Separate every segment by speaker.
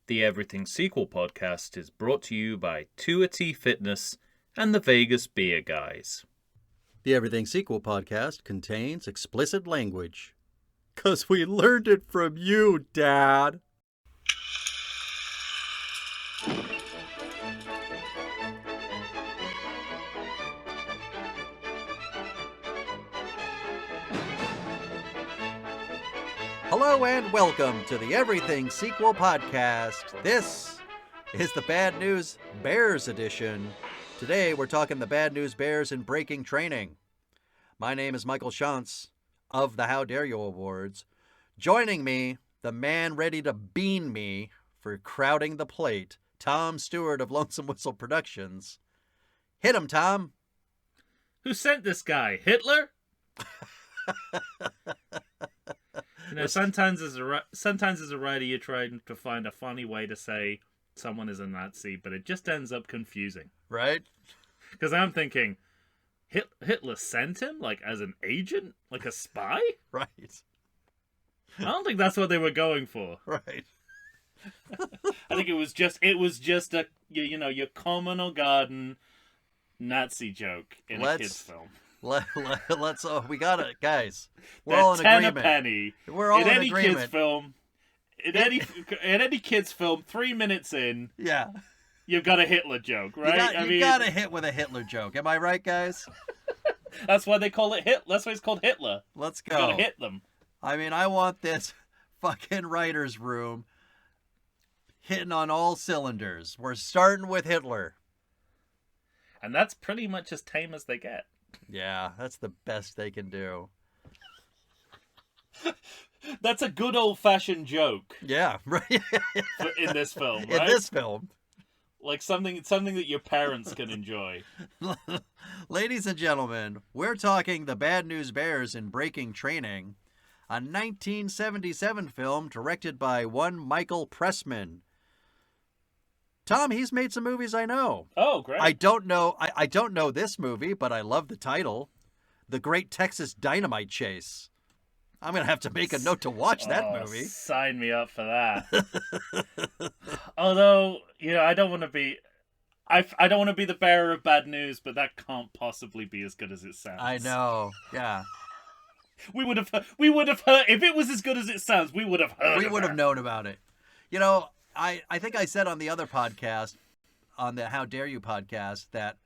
Speaker 1: The Everything Sequel podcast is brought to you by Tuity Fitness and the Vegas Beer Guys.
Speaker 2: The Everything Sequel podcast contains explicit language. 'Cause we learned it from you, Dad. Hello and welcome to the Everything Sequel podcast. This is the Bad News Bears edition. Today we're talking the Bad News Bears in Breaking Training. My name is Michael Shantz of the How Dare You Awards. Joining me, the man ready to bean me for crowding the plate, Tom Stewart of Lonesome Whistle Productions. Hit him, Tom.
Speaker 1: Who sent this guy? Hitler? You know, sometimes as a writer, you're trying to find a funny way to say someone is a Nazi, but it just ends up confusing.
Speaker 2: Right?
Speaker 1: Because I'm thinking, Hitler sent him, like, as an agent? Like a spy?
Speaker 2: Right.
Speaker 1: I don't think that's what they were going for.
Speaker 2: Right.
Speaker 1: I think it was just a, your common or garden Nazi joke in a kid's film.
Speaker 2: Let's we got it, guys. We're all in agreement.
Speaker 1: A penny.
Speaker 2: We're all in
Speaker 1: any
Speaker 2: agreement.
Speaker 1: Kid's film, in any kid's film, 3 minutes in,
Speaker 2: yeah,
Speaker 1: you've got a Hitler joke, right?
Speaker 2: You got to hit with a Hitler joke. Am I right, guys?
Speaker 1: That's why they call it Hitler. That's why it's called Hitler.
Speaker 2: Let's go.
Speaker 1: You gotta hit them.
Speaker 2: I mean, I want this fucking writer's room hitting on all cylinders. We're starting with Hitler.
Speaker 1: And that's pretty much as tame as they get.
Speaker 2: Yeah, that's the best they can do.
Speaker 1: That's a good old-fashioned joke.
Speaker 2: Yeah, right.
Speaker 1: In this film, right?
Speaker 2: In this film.
Speaker 1: Like something that your parents can enjoy.
Speaker 2: Ladies and gentlemen, we're talking the Bad News Bears in Breaking Training, a 1977 film directed by one Michael Pressman. Tom, he's made some movies I know.
Speaker 1: Oh, great.
Speaker 2: I don't know this movie, but I love the title. The Great Texas Dynamite Chase. I'm going to have to make a note to watch that movie.
Speaker 1: Sign me up for that. Although, I don't want to be the bearer of bad news, but that can't possibly be as good as it sounds.
Speaker 2: I know. Yeah.
Speaker 1: We would have heard if it was as good as it sounds, we would have heard.
Speaker 2: We would have known about it. I think I said on the other podcast, on the How Dare You podcast, that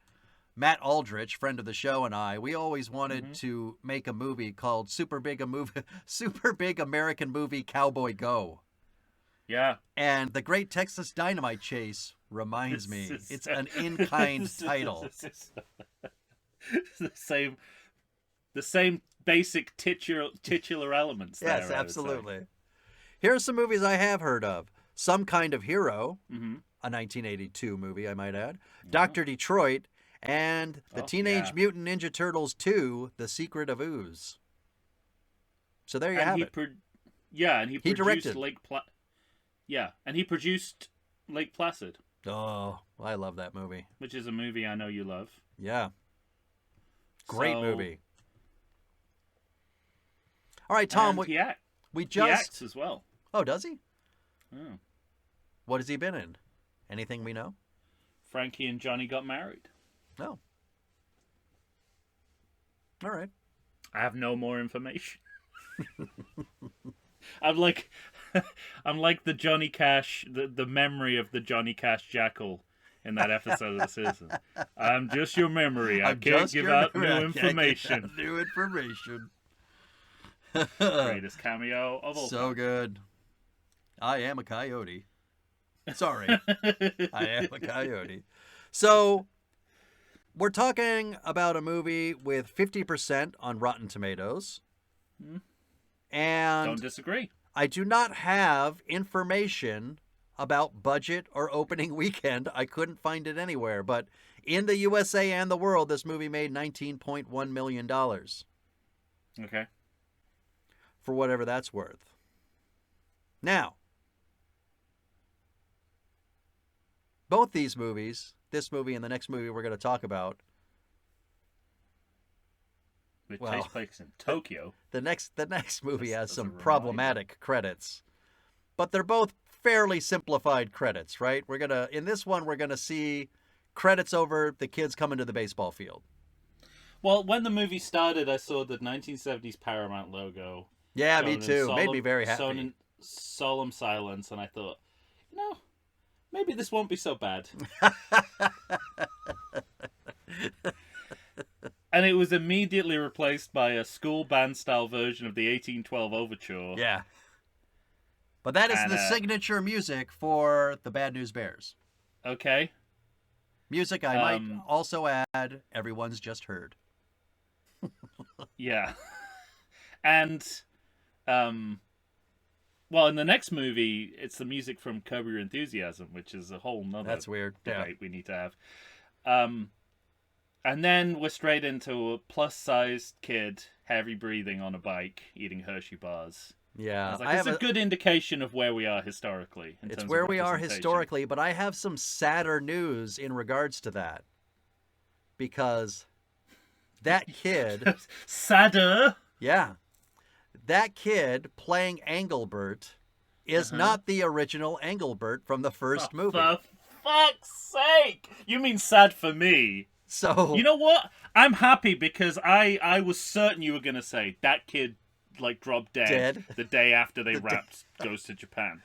Speaker 2: Matt Aldrich, friend of the show, and we always wanted to make a movie called Super Big American Movie Cowboy Go. Yeah. And The Great Texas Dynamite Chase reminds me, it's an in-kind title.
Speaker 1: The same basic titular elements there.
Speaker 2: Yes, absolutely. Here are some movies I have heard of. Some Kind of Hero, a 1982 movie, I might add. Dr. Detroit, and the Teenage Mutant Ninja Turtles 2, The Secret of Ooze. So there you have it.
Speaker 1: And he produced
Speaker 2: directed.
Speaker 1: and he produced Lake Placid.
Speaker 2: Oh, I love that movie.
Speaker 1: Which is a movie I know you love.
Speaker 2: Yeah. Great movie. All right, Tom,
Speaker 1: he
Speaker 2: just...
Speaker 1: acts as well.
Speaker 2: Oh, does he?
Speaker 1: Oh.
Speaker 2: What has he been in? Anything we know?
Speaker 1: Frankie and Johnny Got Married.
Speaker 2: No. All right.
Speaker 1: I have no more information. I'm like the Johnny Cash, the memory of the Johnny Cash jackal in that episode of The Simpsons. I'm just your memory. I can't give out new information.
Speaker 2: New information.
Speaker 1: Greatest cameo of all.
Speaker 2: So good. I am a coyote. Sorry. I am a coyote. So, we're talking about a movie with 50% on Rotten Tomatoes. And
Speaker 1: don't disagree.
Speaker 2: I do not have information about budget or opening weekend. I couldn't find it anywhere. But in the USA and the world, this movie made $19.1 million.
Speaker 1: Okay.
Speaker 2: For whatever that's worth. Now, both these movies, this movie and the next movie we're going to talk about,
Speaker 1: It takes place in Tokyo.
Speaker 2: The next movie has some problematic credits, but they're both fairly simplified credits, right? In this one, we're gonna see credits over the kids coming to the baseball field.
Speaker 1: Well, when the movie started, I saw the 1970s Paramount logo.
Speaker 2: Yeah, me too. Made me very happy.
Speaker 1: Solemn silence, and I thought, maybe this won't be so bad. And it was immediately replaced by a school band style version of the 1812 Overture.
Speaker 2: Yeah. But that is the signature music for the Bad News Bears.
Speaker 1: Okay.
Speaker 2: Music I might also add, everyone's just heard.
Speaker 1: Yeah. And, well, in the next movie, it's the music from Curb Your Enthusiasm, which is a whole nother
Speaker 2: That's weird.
Speaker 1: debate we need to have. And then we're straight into a plus-sized kid, heavy breathing on a bike, eating Hershey bars.
Speaker 2: Yeah.
Speaker 1: It's a good indication of where we are historically.
Speaker 2: It's where we are historically, but I have some sadder news in regards to that. Because that kid...
Speaker 1: Sadder?
Speaker 2: Yeah. That kid playing Engelbert is not the original Engelbert from the first movie.
Speaker 1: For fuck's sake! You mean sad for me?
Speaker 2: So...
Speaker 1: You know what? I'm happy because I was certain you were going to say that kid dropped dead the day after they wrapped Goes to Japan.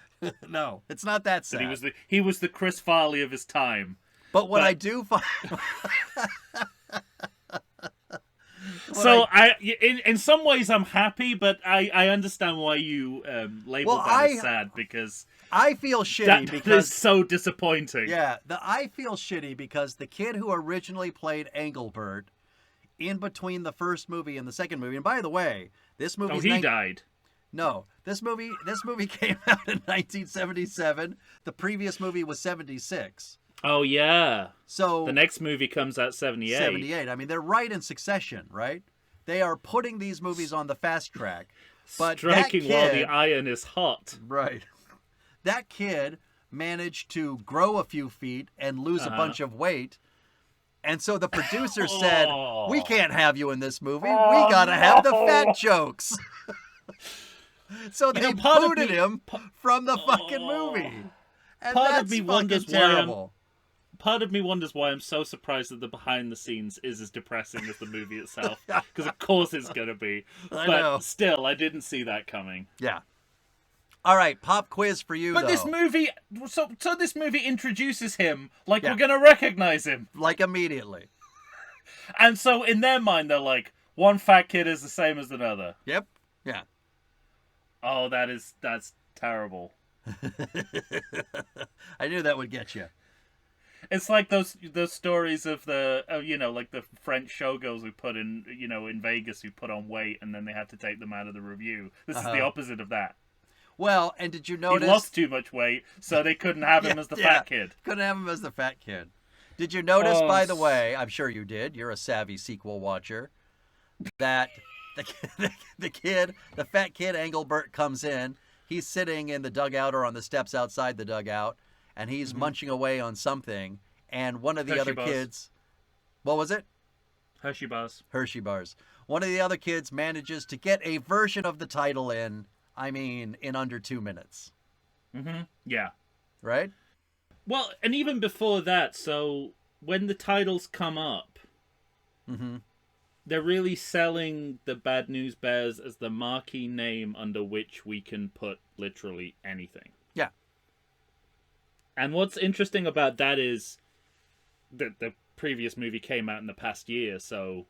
Speaker 2: No, it's not that sad.
Speaker 1: He was the Chris Farley of his time.
Speaker 2: But what I do find...
Speaker 1: So in some ways I'm happy, but I understand why you labeled that as sad, because
Speaker 2: I feel shitty because
Speaker 1: it's so disappointing.
Speaker 2: Yeah, I feel shitty because the kid who originally played Engelbert in between the first movie and the second movie, and by the way, this movie
Speaker 1: died.
Speaker 2: No, this movie came out in 1977. The previous movie was 76.
Speaker 1: Oh yeah.
Speaker 2: So
Speaker 1: the next movie comes out 78.
Speaker 2: 78. I mean, they're right in succession, right? They are putting these movies on the fast track. But
Speaker 1: striking while the iron is hot.
Speaker 2: Right. That kid managed to grow a few feet and lose a bunch of weight. And so the producer said, "We can't have you in this movie. We got to have the fat jokes." So they booted him from the fucking movie. And
Speaker 1: part of me wonders
Speaker 2: terrible.
Speaker 1: Part of me wonders why I'm so surprised that the behind the scenes is as depressing as the movie itself. Because of course it's going to be. But still, I didn't see that coming.
Speaker 2: Yeah. All right, pop quiz for you,
Speaker 1: But this movie... So this movie introduces him like we're going to recognize him.
Speaker 2: Like immediately.
Speaker 1: And so in their mind, they're like, one fat kid is the same as another.
Speaker 2: Yep. Yeah.
Speaker 1: Oh, that's terrible.
Speaker 2: I knew that would get you.
Speaker 1: It's like those stories of the like the French showgirls who put in in Vegas who put on weight and then they had to take them out of the review. This is the opposite of that.
Speaker 2: Well, and did you notice
Speaker 1: he lost too much weight, so they couldn't have him as the fat kid.
Speaker 2: Couldn't have him as the fat kid. Did you notice, by the way? I'm sure you did. You're a savvy sequel watcher. That the fat kid Engelbert comes in. He's sitting in the dugout or on the steps outside the dugout, and he's munching away on something. And one of the other kids, what was it?
Speaker 1: Hershey bars.
Speaker 2: Hershey bars. One of the other kids manages to get a version of the title in under 2 minutes.
Speaker 1: Mm-hmm. Yeah.
Speaker 2: Right?
Speaker 1: Well, and even before that, so when the titles come up, they're really selling the Bad News Bears as the marquee name under which we can put literally anything.
Speaker 2: Yeah.
Speaker 1: And what's interesting about that is that the previous movie came out in the past year, so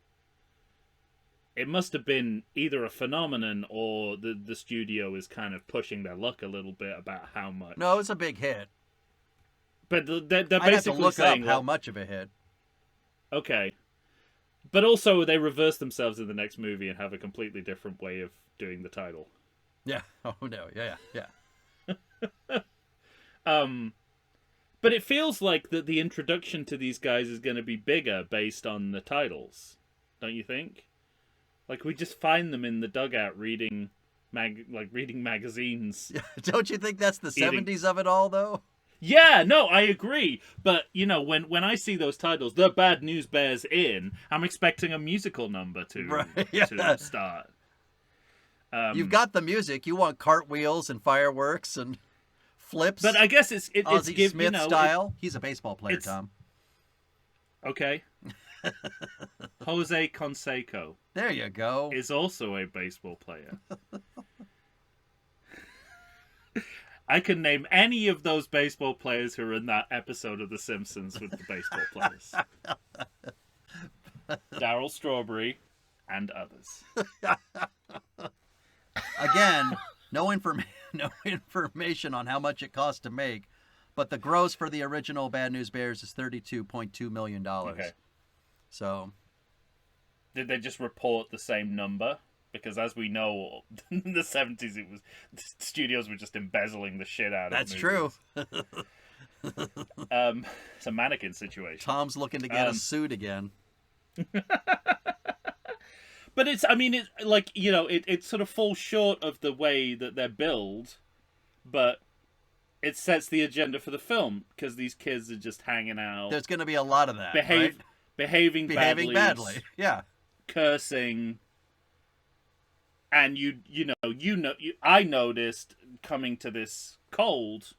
Speaker 1: it must have been either a phenomenon or the studio is kind of pushing their luck a little bit about how much.
Speaker 2: No, it's a big hit.
Speaker 1: But they're basically
Speaker 2: I'd have to look
Speaker 1: saying
Speaker 2: up how much of a hit.
Speaker 1: Okay. But also they reverse themselves in the next movie and have a completely different way of doing the title.
Speaker 2: Yeah. Oh no. Yeah.
Speaker 1: But it feels like that the introduction to these guys is going to be bigger based on the titles, don't you think? Like we just find them in the dugout reading magazines.
Speaker 2: Don't you think that's the 70s of it all, though?
Speaker 1: Yeah, no, I agree. But when I see those titles, the Bad News Bears in, I'm expecting a musical number to start.
Speaker 2: You've got the music. You want cartwheels and fireworks and flips.
Speaker 1: But I guess it's
Speaker 2: Ozzie Smith
Speaker 1: you know,
Speaker 2: style. He's a baseball player, Tom.
Speaker 1: Okay. Jose Canseco
Speaker 2: There you go.
Speaker 1: is also a baseball player. I can name any of those baseball players who are in that episode of The Simpsons with the baseball players. Darryl Strawberry and others.
Speaker 2: Again, no information on how much it cost to make, but the gross for the original Bad News Bears is $32.2 million.
Speaker 1: Okay.
Speaker 2: So,
Speaker 1: did they just report the same number? Because as we know, in the 70s, studios were just embezzling the shit out of
Speaker 2: that's
Speaker 1: movies.
Speaker 2: true.
Speaker 1: It's a mannequin situation.
Speaker 2: Tom's looking to get a suit again.
Speaker 1: But it's like, you know, it sort of falls short of the way that they're billed, but it sets the agenda for the film, because these kids are just hanging out.
Speaker 2: There's going to be a lot of that, right?
Speaker 1: Behaving badly.
Speaker 2: Yeah.
Speaker 1: Cursing. And I noticed coming to this cold,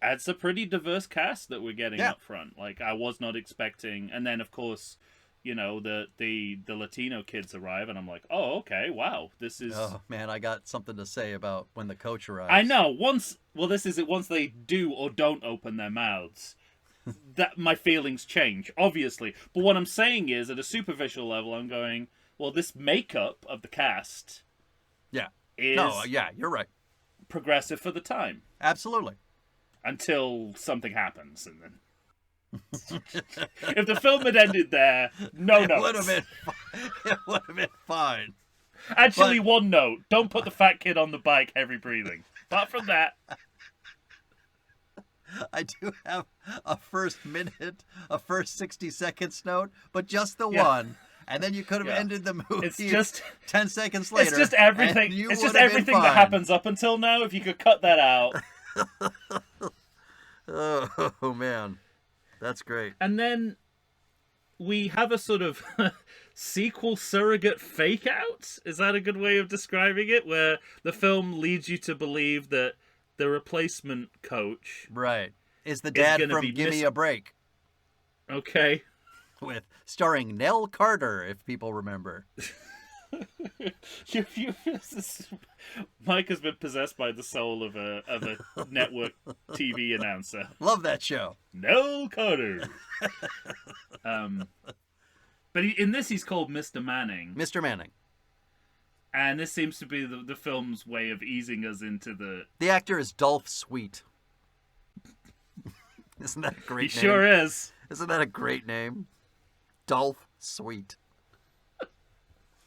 Speaker 1: it's a pretty diverse cast that we're getting up front. Like, I was not expecting, and then of course, you know, the Latino kids arrive, and I'm like, oh, okay, wow, this is.
Speaker 2: Oh man, I got something to say about when the coach arrives.
Speaker 1: I know once they do or don't open their mouths, that my feelings change, obviously. But what I'm saying is, at a superficial level, I'm going, well, this makeup of the cast, is
Speaker 2: you're right.
Speaker 1: Progressive for the time.
Speaker 2: Absolutely.
Speaker 1: Until something happens, and then if the film had ended there, no notes.
Speaker 2: It would have been fine.
Speaker 1: Actually, one note: don't put the fat kid on the bike, heavy breathing. Apart from that,
Speaker 2: I do have a first 60 seconds note, but just the one. And then you could have ended the movie.
Speaker 1: It's just
Speaker 2: 10 seconds later.
Speaker 1: It's just everything. It's just everything that happens up until now. If you could cut that out.
Speaker 2: Oh man, that's great.
Speaker 1: And then we have a sort of sequel surrogate fake out. Is that a good way of describing it? Where the film leads you to believe that the replacement coach,
Speaker 2: is the dad from Gimme a Break.
Speaker 1: Okay.
Speaker 2: With starring Nell Carter, if people remember.
Speaker 1: Mike has been possessed by the soul of a network TV announcer.
Speaker 2: Love that show.
Speaker 1: Nell Carter. But in this, he's called Mr. Manning.
Speaker 2: Mr. Manning.
Speaker 1: And this seems to be the film's way of easing us into the...
Speaker 2: The actor is Dolph Sweet. Isn't that a great name?
Speaker 1: He sure is.
Speaker 2: Isn't that a great name? Dolph Sweet.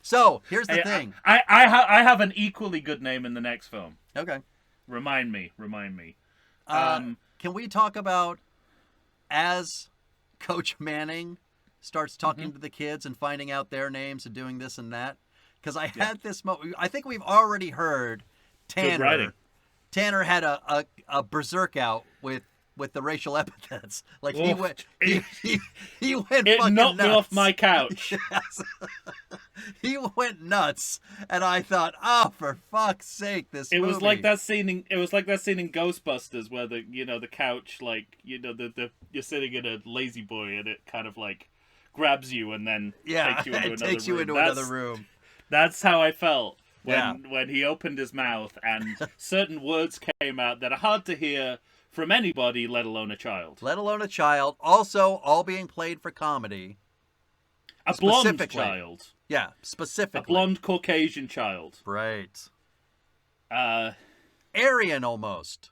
Speaker 2: So, here's the thing.
Speaker 1: I have an equally good name in the next film.
Speaker 2: Okay.
Speaker 1: Remind me.
Speaker 2: Can we talk about, as Coach Manning starts talking to the kids and finding out their names and doing this and that? Because I had this moment. I think we've already heard Tanner. Tanner had a berserk out with the racial epithets. Like, he went
Speaker 1: it
Speaker 2: fucking
Speaker 1: knocked
Speaker 2: nuts.
Speaker 1: Me off my couch.
Speaker 2: Yes. He went nuts, and I thought, oh, for fuck's sake, this movie.
Speaker 1: It was like that scene in Ghostbusters where the couch, like, you're sitting in a lazy boy and it kind of like grabs you and then takes you into another room. That's how I felt when he opened his mouth and certain words came out that are hard to hear from anybody, let alone a child.
Speaker 2: Also, all being played for comedy.
Speaker 1: A blonde child.
Speaker 2: Yeah, specifically.
Speaker 1: A blonde Caucasian child.
Speaker 2: Right.
Speaker 1: Aryan
Speaker 2: almost.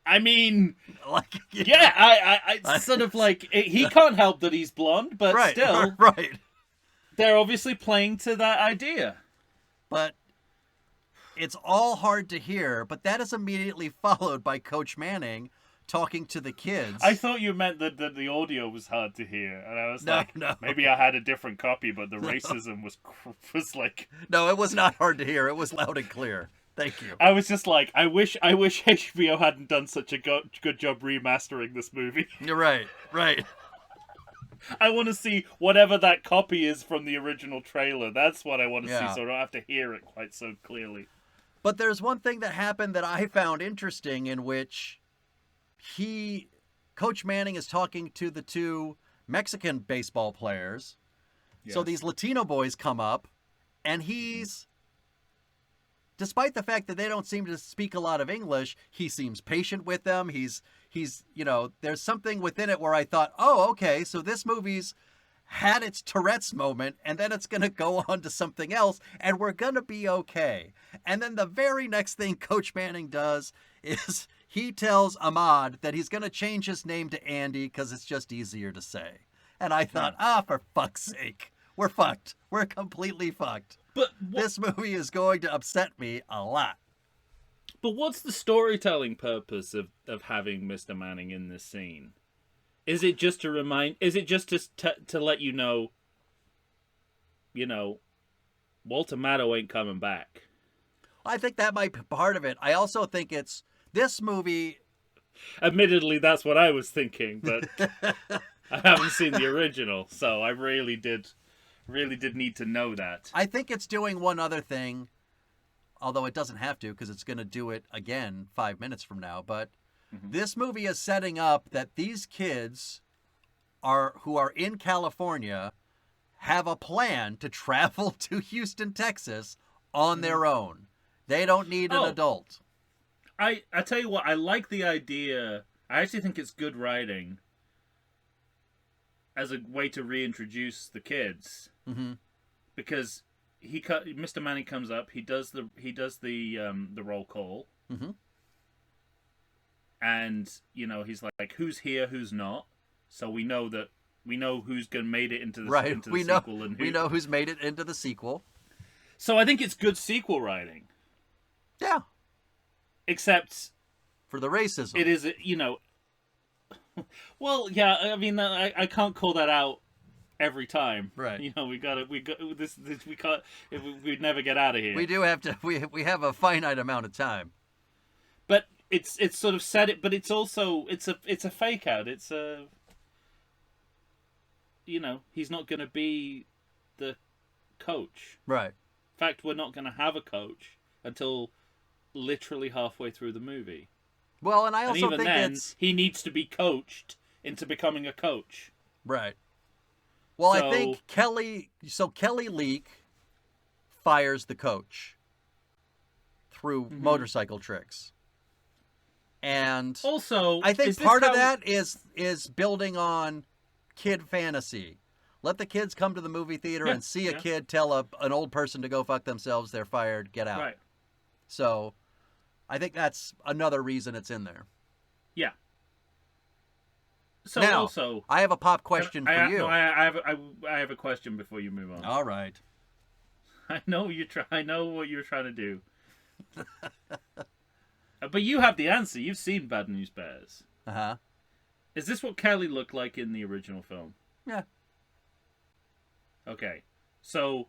Speaker 1: I mean, like, I sort of like, he can't help that he's blonde, but still.
Speaker 2: Right.
Speaker 1: They're obviously playing to that idea.
Speaker 2: But it's all hard to hear, but that is immediately followed by Coach Manning talking to the kids.
Speaker 1: I thought you meant that the audio was hard to hear, and I was maybe I had a different copy, but the racism was like...
Speaker 2: No, it was not hard to hear. It was loud and clear. Thank you.
Speaker 1: I was just like, I wish HBO hadn't done such a good job remastering this movie.
Speaker 2: You're right.
Speaker 1: I want to see whatever that copy is from the original trailer. That's what I want to see, so I don't have to hear it quite so clearly.
Speaker 2: But there's one thing that happened that I found interesting in which Coach Manning is talking to the two Mexican baseball players.
Speaker 1: Yes.
Speaker 2: So these Latino boys come up, and despite the fact that they don't seem to speak a lot of English, he seems patient with them. He's there's something within it where I thought, oh, okay, so this movie's had its Tourette's moment, and then it's going to go on to something else, and we're going to be okay. And then the very next thing Coach Manning does is he tells Ahmad that he's going to change his name to Andy because it's just easier to say. And I thought, for fuck's sake, we're fucked. We're completely fucked.
Speaker 1: But
Speaker 2: this movie is going to upset me a lot.
Speaker 1: But what's the storytelling purpose of having Mr. Manning in this scene? Is it just to let you know, Walter Matthau ain't coming back?
Speaker 2: I think that might be part of it. I also think it's this movie.
Speaker 1: Admittedly, that's what I was thinking, but I haven't seen the original, so I really did need to know that.
Speaker 2: I think it's doing one other thing, although it doesn't have to because it's going to do it again 5 minutes from now, but this movie is setting up that these kids who are in California have a plan to travel to Houston, Texas on their own. They don't need an adult.
Speaker 1: I tell you what, I like the idea. I actually think it's good writing as a way to reintroduce the kids.
Speaker 2: Mm-hmm.
Speaker 1: Because Mr. Manning comes up, he does the roll call.
Speaker 2: Mm-hmm.
Speaker 1: And, he's like, who's here, who's not. So we know who's going to made it into the, into the sequel. And
Speaker 2: we know who's made it into the sequel.
Speaker 1: So I think it's good sequel writing.
Speaker 2: Yeah.
Speaker 1: Except...
Speaker 2: for the racism.
Speaker 1: It is, well, yeah, I mean, I can't call that out every time.
Speaker 2: Right.
Speaker 1: We'd never get out of here.
Speaker 2: We do have to, we have a finite amount of time.
Speaker 1: But it's sort of said it, but it's also it's a fake out. It's he's not going to be the coach.
Speaker 2: Right.
Speaker 1: In fact, we're not going to have a coach until literally halfway through the movie.
Speaker 2: Well, and I also think
Speaker 1: he needs to be coached into becoming a coach.
Speaker 2: Right. Well, I think Kelly Leak fires the coach through motorcycle tricks. And
Speaker 1: also,
Speaker 2: I think part of that is building on kid fantasy. Let the kids come to the movie theater and see a kid tell an old person to go fuck themselves, they're fired, get out.
Speaker 1: Right.
Speaker 2: So, I think that's another reason it's in there.
Speaker 1: Yeah. So
Speaker 2: now,
Speaker 1: also,
Speaker 2: I have a pop question for you.
Speaker 1: No, I have a question before you move on.
Speaker 2: All right.
Speaker 1: I know what you're trying to do. But you have the answer. You've seen Bad News Bears.
Speaker 2: Uh-huh.
Speaker 1: Is this what Kelly looked like in the original film?
Speaker 2: Yeah.
Speaker 1: Okay. So,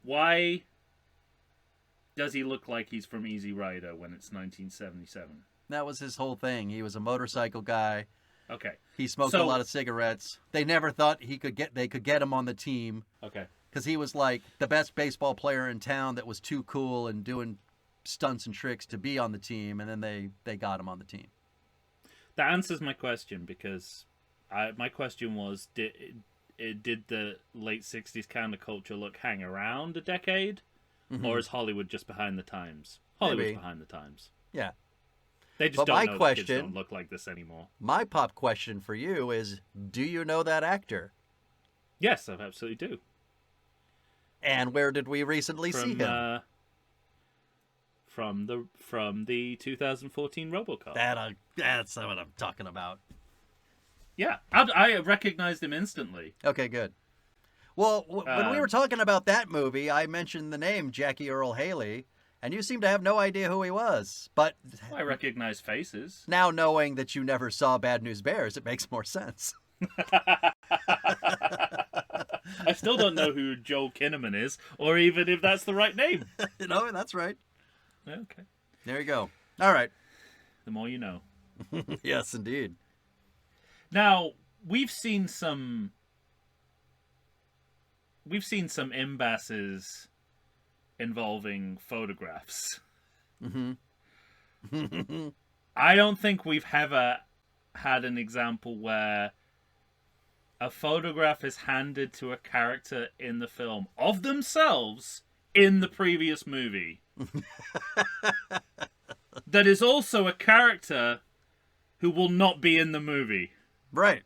Speaker 1: why does he look like he's from Easy Rider when it's 1977?
Speaker 2: That was his whole thing. He was a motorcycle guy.
Speaker 1: Okay.
Speaker 2: He smoked a lot of cigarettes. They never thought they could get him on the team.
Speaker 1: Okay.
Speaker 2: Because he was like the best baseball player in town that was too cool and doing stunts and tricks to be on the team, and then they got him on the team.
Speaker 1: That answers my question, because my question was, did the late 60s counterculture look hang around a decade? Mm-hmm. Or is Hollywood just behind the times? Hollywood's behind the times.
Speaker 2: Yeah.
Speaker 1: They just don't know that kids don't look like this anymore.
Speaker 2: My pop question for you is, do you know that actor?
Speaker 1: Yes, I absolutely do.
Speaker 2: And where did we recently see him?
Speaker 1: From the 2014 RoboCop.
Speaker 2: That's what I'm talking about.
Speaker 1: Yeah, I recognized him instantly.
Speaker 2: Okay, good. Well, when we were talking about that movie, I mentioned the name Jackie Earle Haley, and you seem to have no idea who he was. But
Speaker 1: I recognize faces.
Speaker 2: Now, knowing that you never saw Bad News Bears, it makes more sense.
Speaker 1: I still don't know who Joel Kinnaman is, or even if that's the right name.
Speaker 2: No, that's right.
Speaker 1: Okay.
Speaker 2: There you go. All right.
Speaker 1: The more you know.
Speaker 2: Yes, indeed.
Speaker 1: Now, we've seen some imbasses involving photographs
Speaker 2: Mm-hmm.
Speaker 1: I don't think we've ever had an example where a photograph is handed to a character in the film of themselves in the previous movie that is also a character who will not be in the movie.
Speaker 2: Right.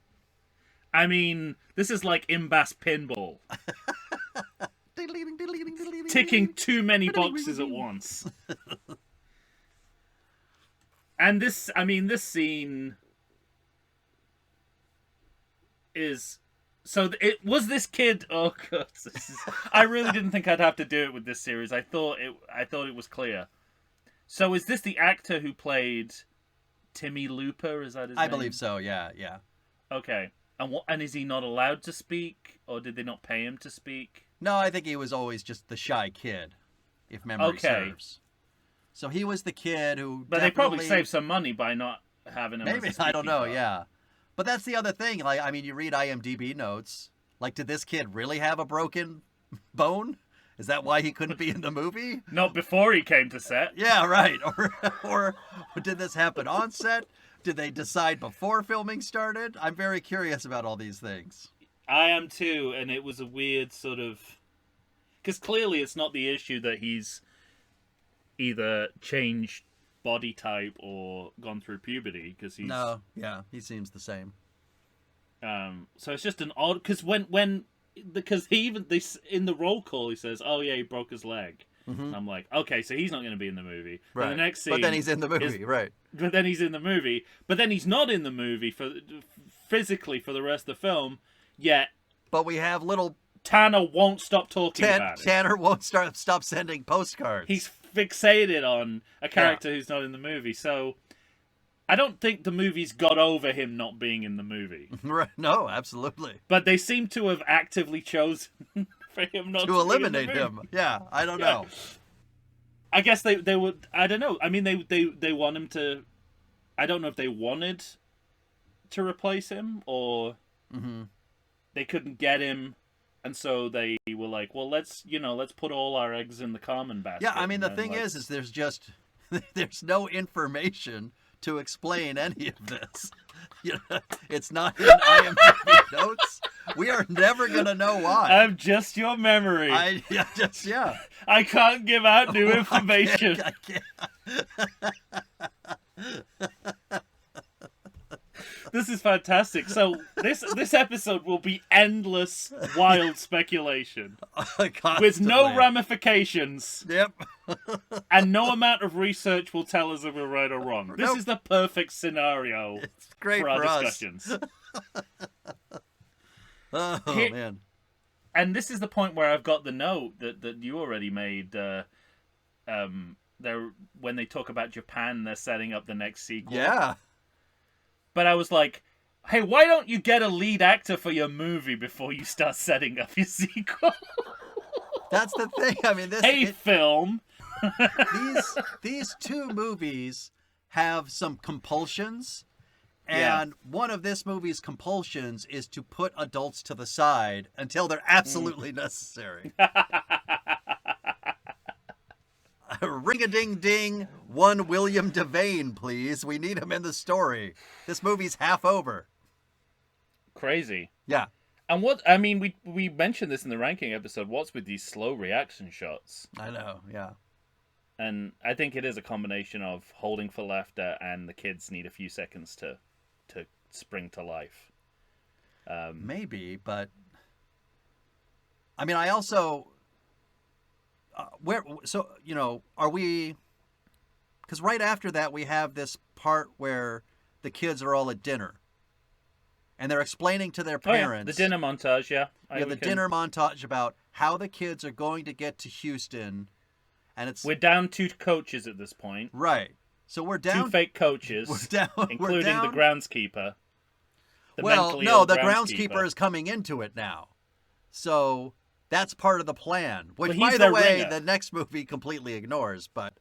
Speaker 1: I mean, this is like Imbas Pinball. Ticking too many boxes at once. And this scene is... So it was this kid... Oh, God. I really didn't think I'd have to do it with this series. I thought it was clear. So is this the actor who played Timmy Looper? Is that his name?
Speaker 2: I believe so, yeah.
Speaker 1: Okay. And is he not allowed to speak? Or did they not pay him to speak?
Speaker 2: No, I think he was always just the shy kid, if memory serves. So he was the kid who
Speaker 1: But they probably saved some money by not having him
Speaker 2: maybe,
Speaker 1: as a
Speaker 2: I don't know,
Speaker 1: part.
Speaker 2: yeah. But that's the other thing. Like, I mean, you read IMDb notes. Like, did this kid really have a broken bone? Is that why he couldn't be in the movie?
Speaker 1: Not before he came to set.
Speaker 2: Yeah, right. Or did this happen on set? Did they decide before filming started? I'm very curious about all these things.
Speaker 1: I am too, and it was a weird sort of... Because clearly it's not the issue that he's either changed body type or gone through puberty, because he's...
Speaker 2: No, yeah, he seems the same.
Speaker 1: So it's just an odd... Because he even... in the roll call, he says, oh yeah, he broke his leg.
Speaker 2: Mm-hmm.
Speaker 1: And I'm like, okay, so he's not going to be in the movie.
Speaker 2: Right.
Speaker 1: But the next scene...
Speaker 2: But then he's in the movie, right.
Speaker 1: But then he's in the movie. But then he's not in the movie physically for the rest of the film, yet...
Speaker 2: But we have little...
Speaker 1: Tanner won't stop talking about it.
Speaker 2: Tanner won't stop sending postcards.
Speaker 1: He's fixated on a character who's not in the movie, so I don't think the movie's got over him not being in the movie.
Speaker 2: Right. No, absolutely.
Speaker 1: But they seem to have actively chosen for him not to
Speaker 2: eliminate
Speaker 1: be in the movie.
Speaker 2: him. Yeah, I don't know.
Speaker 1: I guess they would. I don't know. I mean, they want him to. I don't know if they wanted to replace him or they couldn't get him. And so they were like, well, let's put all our eggs in the common basket.
Speaker 2: Yeah, I mean, the thing is there's no information to explain any of this. You know, it's not in IMDb notes. We are never going to know why.
Speaker 1: I'm just your memory. I can't give out new information.
Speaker 2: I can't.
Speaker 1: This is fantastic. So this episode will be endless, wild speculation with no ramifications.
Speaker 2: Yep.
Speaker 1: And no amount of research will tell us if we're right or wrong. This is the perfect scenario
Speaker 2: for
Speaker 1: our
Speaker 2: us.
Speaker 1: discussions.
Speaker 2: Man.
Speaker 1: And this is the point where I've got the note that you already made. When they talk about Japan, they're setting up the next sequel.
Speaker 2: Yeah.
Speaker 1: But I was like, hey, why don't you get a lead actor for your movie before you start setting up your sequel?
Speaker 2: That's the thing. I mean,
Speaker 1: film.
Speaker 2: These two movies have some compulsions. And one of this movie's compulsions is to put adults to the side until they're absolutely necessary. Ring-a-ding-ding, one William Devane, please. We need him in the story. This movie's half over.
Speaker 1: Crazy.
Speaker 2: Yeah.
Speaker 1: And we mentioned this in the ranking episode. What's with these slow reaction shots?
Speaker 2: I know, yeah.
Speaker 1: And I think it is a combination of holding for laughter and the kids need a few seconds to spring to life.
Speaker 2: Maybe, but... I mean, I also... are we... Because right after that, we have this part where the kids are all at dinner. And they're explaining to their parents...
Speaker 1: The dinner montage, yeah.
Speaker 2: Dinner montage about how the kids are going to get to Houston. And
Speaker 1: we're down 2 coaches at this point.
Speaker 2: Right. So we're down...
Speaker 1: 2 fake coaches. Including the groundskeeper.
Speaker 2: The groundskeeper is coming into it now. So... That's part of the plan, which, by the way, the next movie completely ignores. But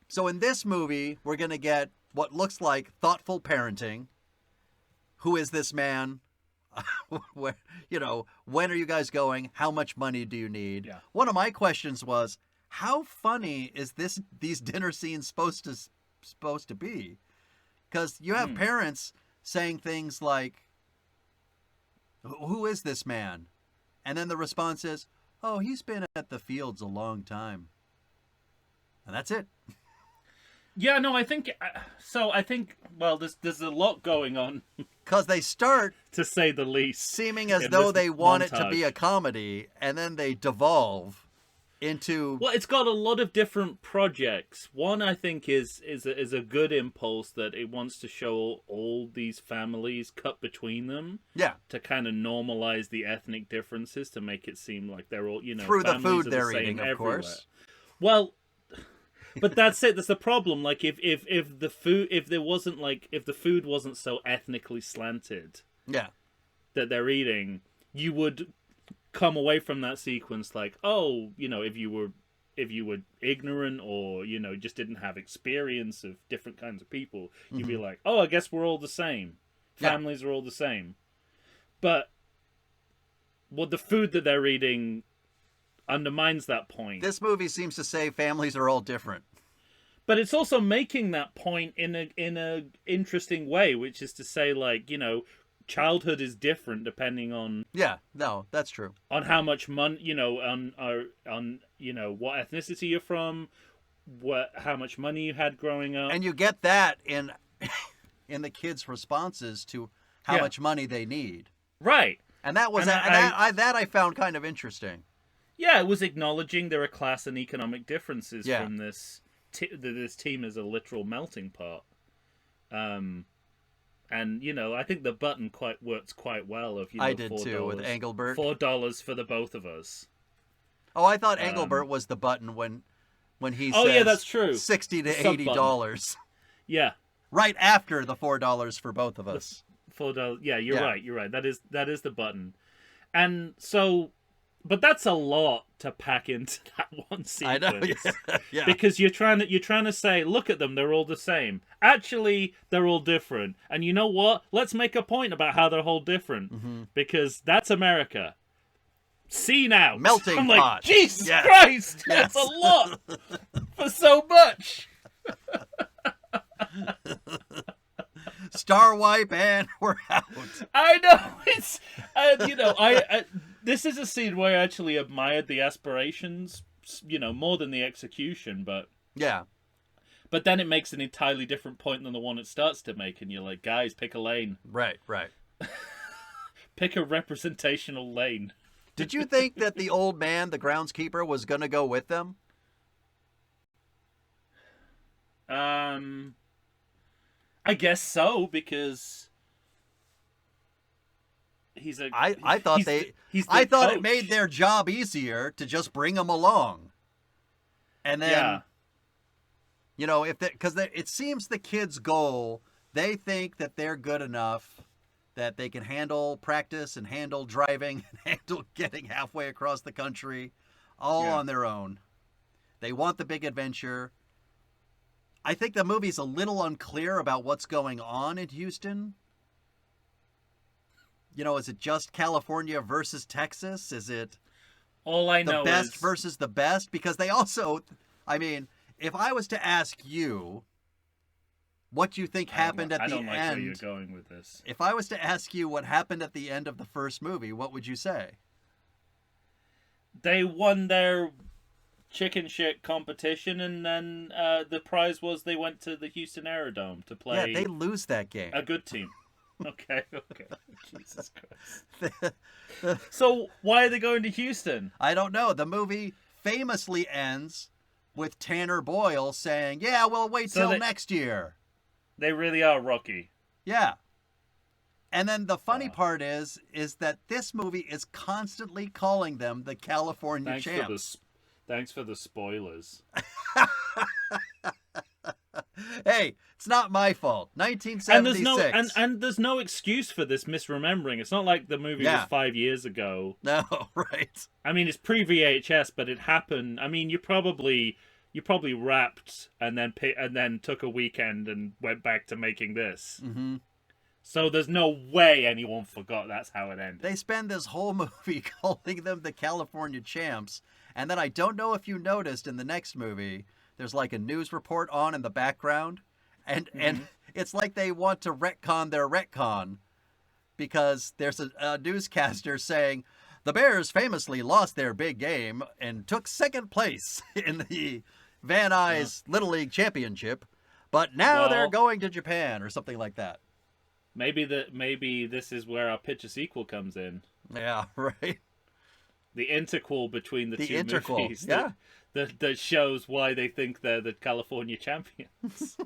Speaker 2: So in this movie, we're going to get what looks like thoughtful parenting. Who is this man? When are you guys going? How much money do you need?
Speaker 1: Yeah.
Speaker 2: One of my questions was, how funny is these dinner scenes supposed to be? Because you have parents saying things like, "Who is this man?" And then the response is, "Oh, he's been at the fields a long time." And that's it.
Speaker 1: Yeah, no, I think so. I think there's a lot going on,
Speaker 2: Because they start
Speaker 1: to say the least,
Speaker 2: seeming as
Speaker 1: in
Speaker 2: though
Speaker 1: this
Speaker 2: they want it to be
Speaker 1: montage.
Speaker 2: a comedy, and then they devolve into
Speaker 1: Well, it's got a lot of different projects. One, I think, is a good impulse that it wants to show all these families cut between them
Speaker 2: yeah,
Speaker 1: to kind of normalize the ethnic differences to make it seem like they're all,
Speaker 2: through the
Speaker 1: families
Speaker 2: food
Speaker 1: are
Speaker 2: they're
Speaker 1: the same
Speaker 2: eating, of
Speaker 1: everywhere.
Speaker 2: course.
Speaker 1: Well, but that's it. That's the problem. Like if the food if the food wasn't so ethnically slanted
Speaker 2: Yeah,
Speaker 1: that they're eating, you would come away from that sequence like, oh, if you were ignorant or just didn't have experience of different kinds of people, you'd be like, oh, I guess we're all the same.
Speaker 2: Yeah.
Speaker 1: Families are all the same. But the food that they're eating undermines that point.
Speaker 2: this movie seems to say families are all different.
Speaker 1: But it's also making that point in a interesting way, which is to say, like, childhood is different depending on
Speaker 2: Yeah, no, that's true.
Speaker 1: how much money, on what ethnicity you're from, how much money you had growing up.
Speaker 2: And you get that in the kids' responses to how
Speaker 1: Yeah.
Speaker 2: much money they need.
Speaker 1: Right.
Speaker 2: And that was
Speaker 1: And
Speaker 2: I found kind of interesting.
Speaker 1: Yeah, it was acknowledging there are class and economic differences
Speaker 2: Yeah.
Speaker 1: from this. This team is a literal melting pot. And I think the button works quite well. Of
Speaker 2: I did
Speaker 1: $4,
Speaker 2: too, with Engelbert.
Speaker 1: $4 for the both of us.
Speaker 2: Oh, I thought Engelbert was the button when he
Speaker 1: Oh,
Speaker 2: says
Speaker 1: yeah, that's true.
Speaker 2: $60 to
Speaker 1: Sub-button.
Speaker 2: $80.
Speaker 1: Yeah,
Speaker 2: Right after the $4 for both of us.
Speaker 1: $4. Yeah, you're
Speaker 2: Yeah.
Speaker 1: right. You're right. That is the button. And so, but that's a lot to pack into that one
Speaker 2: I
Speaker 1: sequence.
Speaker 2: know. Yeah. Yeah.
Speaker 1: Because you're trying to say, look at them, they're all the same. Actually, they're all different. And you know what? Let's make a point about how they're all different. Because that's America. See now.
Speaker 2: Melting
Speaker 1: I'm like,
Speaker 2: pot.
Speaker 1: Jesus
Speaker 2: Yes.
Speaker 1: Christ,
Speaker 2: Yes.
Speaker 1: that's a lot for so much.
Speaker 2: Star wipe and we're out.
Speaker 1: I know it's, I this is a scene where I actually admired the aspirations, more than the execution, but
Speaker 2: Yeah.
Speaker 1: then it makes an entirely different point than the one it starts to make, and you're like, guys, pick a lane,
Speaker 2: Right.
Speaker 1: pick a representational lane.
Speaker 2: Did you think that the old man, the groundskeeper, was going to go with them?
Speaker 1: I guess so, because he's a.
Speaker 2: I thought
Speaker 1: he's the
Speaker 2: I thought
Speaker 1: coach.
Speaker 2: it made their job easier to just bring them along. And then,
Speaker 1: Yeah.
Speaker 2: because it seems the kids' goal, they think that they're good enough that they can handle practice and handle driving and handle getting halfway across the country all
Speaker 1: Yeah.
Speaker 2: on their own. They want the big adventure. I think the movie's a little unclear about what's going on in Houston. Is it just California versus Texas? Is it
Speaker 1: All I
Speaker 2: the
Speaker 1: know
Speaker 2: best
Speaker 1: is
Speaker 2: versus the best? Because they also, if I was to ask you what you think happened at
Speaker 1: I
Speaker 2: the
Speaker 1: don't like where you're
Speaker 2: end,
Speaker 1: going with this.
Speaker 2: if I was to ask you what happened at the end of the first movie, what would you say?
Speaker 1: They won their chicken shit competition, and then the prize was they went to the Houston Aerodome to play
Speaker 2: Yeah, they lose that game.
Speaker 1: a good team. Okay. Jesus Christ. So why are they going to Houston?
Speaker 2: I don't know. The movie famously ends with Tanner Boyle saying, "Yeah, we'll wait
Speaker 1: So
Speaker 2: till
Speaker 1: they-
Speaker 2: next year."
Speaker 1: They really are Rocky.
Speaker 2: Yeah. And then the funny
Speaker 1: Wow.
Speaker 2: part is that this movie is constantly calling them the California champs.
Speaker 1: Thanks for the spoilers.
Speaker 2: Hey, it's not my fault.
Speaker 1: And
Speaker 2: 1976.
Speaker 1: there's no excuse for this misremembering. It's not like the movie
Speaker 2: Yeah.
Speaker 1: was 5 years ago.
Speaker 2: No, right.
Speaker 1: I mean, it's pre-VHS, but it happened. I mean, you probably wrapped and then took a weekend and went back to making this.
Speaker 2: Mm-hmm.
Speaker 1: So there's no way anyone forgot that's how it ended.
Speaker 2: They spend this whole movie calling them the California champs, And then I don't know if you noticed in the next movie, there's like a news report on in the background, and it's like they want to retcon their retcon, because there's a newscaster saying the Bears famously lost their big game and took second place in the Van Nuys Little League Championship, but now they're going to Japan or something like that.
Speaker 1: Maybe this is where our picture sequel comes in.
Speaker 2: Yeah, right.
Speaker 1: The interquel between the two movies.
Speaker 2: Yeah.
Speaker 1: That shows why they think they're the California champions.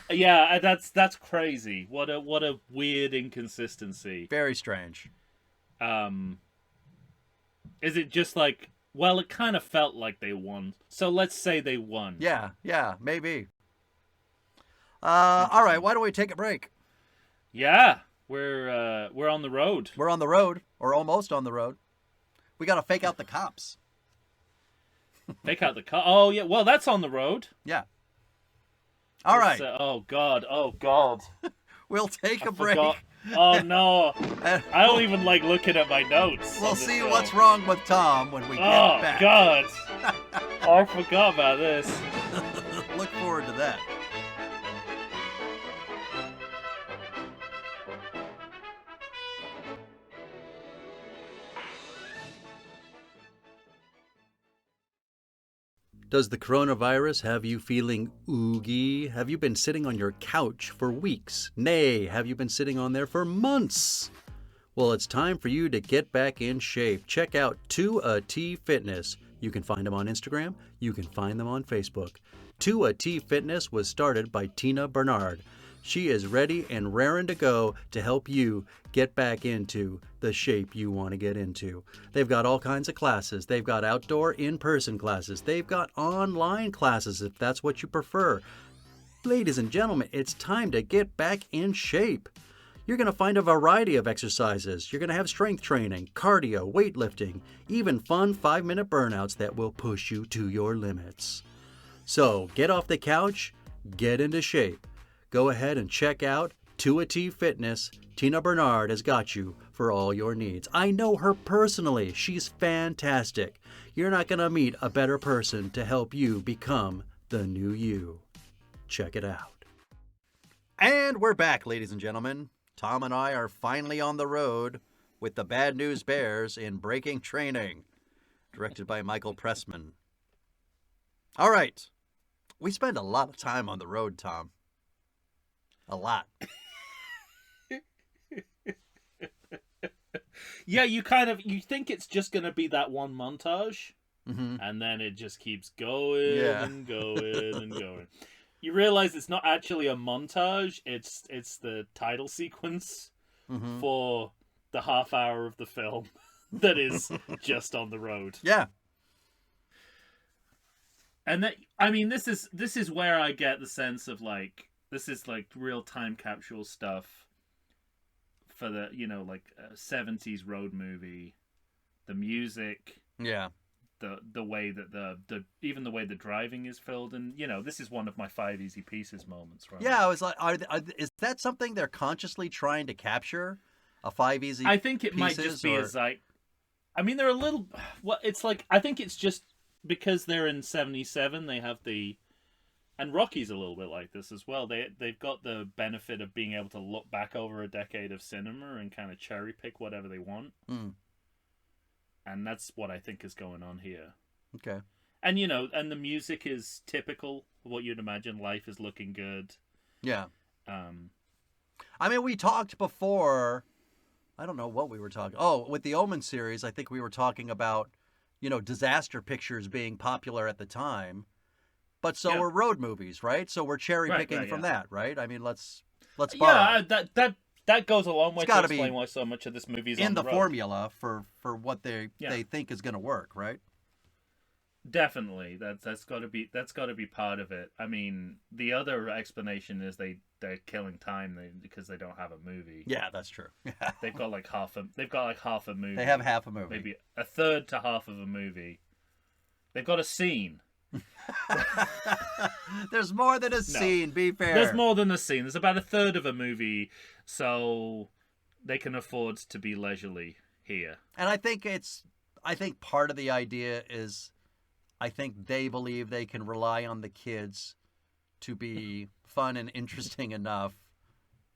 Speaker 1: Yeah, that's crazy. What a weird inconsistency.
Speaker 2: Very strange.
Speaker 1: Is it just like, well, it kind of felt like they won. So let's say they won.
Speaker 2: Yeah, maybe. All right, why don't we take a break?
Speaker 1: Yeah, we're on the road.
Speaker 2: We're on the road, or almost on the road. We got to fake out the cops.
Speaker 1: Fake out the cop. Oh yeah, well that's on the road.
Speaker 2: Yeah. All right.
Speaker 1: Oh God.
Speaker 2: We'll take a break.
Speaker 1: Forgot. Oh no! I don't even like looking at my notes.
Speaker 2: We'll see what's wrong with Tom when we get back.
Speaker 1: Oh God! I forgot about this.
Speaker 2: Look forward to that. Does the coronavirus have you feeling oogie? Have you been sitting on your couch for weeks? Nay, have you been sitting on there for months? Well, it's time for you to get back in shape. Check out 2AT Fitness. You can find them on Instagram. You can find them on Facebook. 2AT Fitness was started by Tina Bernard. She is ready and raring to go to help you get back into the shape you want to get into. They've got all kinds of classes. They've got outdoor in-person classes. They've got online classes if that's what you prefer. Ladies and gentlemen, it's time to get back in shape. You're going to find a variety of exercises. You're going to have strength training, cardio, weightlifting, even fun 5-minute burnouts that will push you to your limits. So get off the couch, get into shape. Go ahead and check out 2AT Fitness. Tina Bernard has got you for all your needs. I know her personally. She's fantastic. You're not going to meet a better person to help you become the new you. Check it out. And we're back, ladies and gentlemen. Tom and I are finally on the road with the Bad News Bears in Breaking Training, directed by Michael Pressman. All right. We spend a lot of time on the road, Tom. A lot.
Speaker 1: Yeah, you think it's just going to be that one montage, and then it just keeps going and going and going. You realize it's not actually a montage, it's the title sequence for the half hour of the film that is just on the road.
Speaker 2: Yeah.
Speaker 1: And that, I mean, this is where I get the sense of like, this is like real time capsule stuff for the, 70s road movie. The music. Yeah. The way that the even the way the driving is filled, and this is one of my 5 easy pieces moments. Right?
Speaker 2: Yeah, I was like, is that something they're consciously trying to capture? A 5 easy.
Speaker 1: I think it might just be as like, I mean, they're a little. Well, it's like, I think it's just because they're in 77, they have the. And Rocky's a little bit like this as well. They've got the benefit of being able to look back over a decade of cinema and kind of cherry pick whatever they want. And that's what I think is going on here.
Speaker 2: Okay.
Speaker 1: And and the music is typical of what you'd imagine. Life is looking good.
Speaker 2: Yeah. I mean, we talked before. I don't know what we were talking. Oh, with the Omen series, I think we were talking about, disaster pictures being popular at the time. But so were road movies, right? So we're cherry picking from that, right? I mean, let's borrow.
Speaker 1: Yeah, that goes a long way to explain why so much of this movie is
Speaker 2: in
Speaker 1: on
Speaker 2: the
Speaker 1: road.
Speaker 2: formula for what they think is going to work, right?
Speaker 1: Definitely, that's got to be part of it. I mean, the other explanation is they're killing time because they don't have a movie.
Speaker 2: Yeah, that's true.
Speaker 1: They've got like half a movie.
Speaker 2: They have half a movie,
Speaker 1: maybe a third to half of a movie. They've got a scene.
Speaker 2: There's more than a scene, be fair.
Speaker 1: There's more than a scene. There's about a third of a movie, so they can afford to be leisurely here.
Speaker 2: And I think it's I think part of the idea is, I think they believe they can rely on the kids to be fun and interesting enough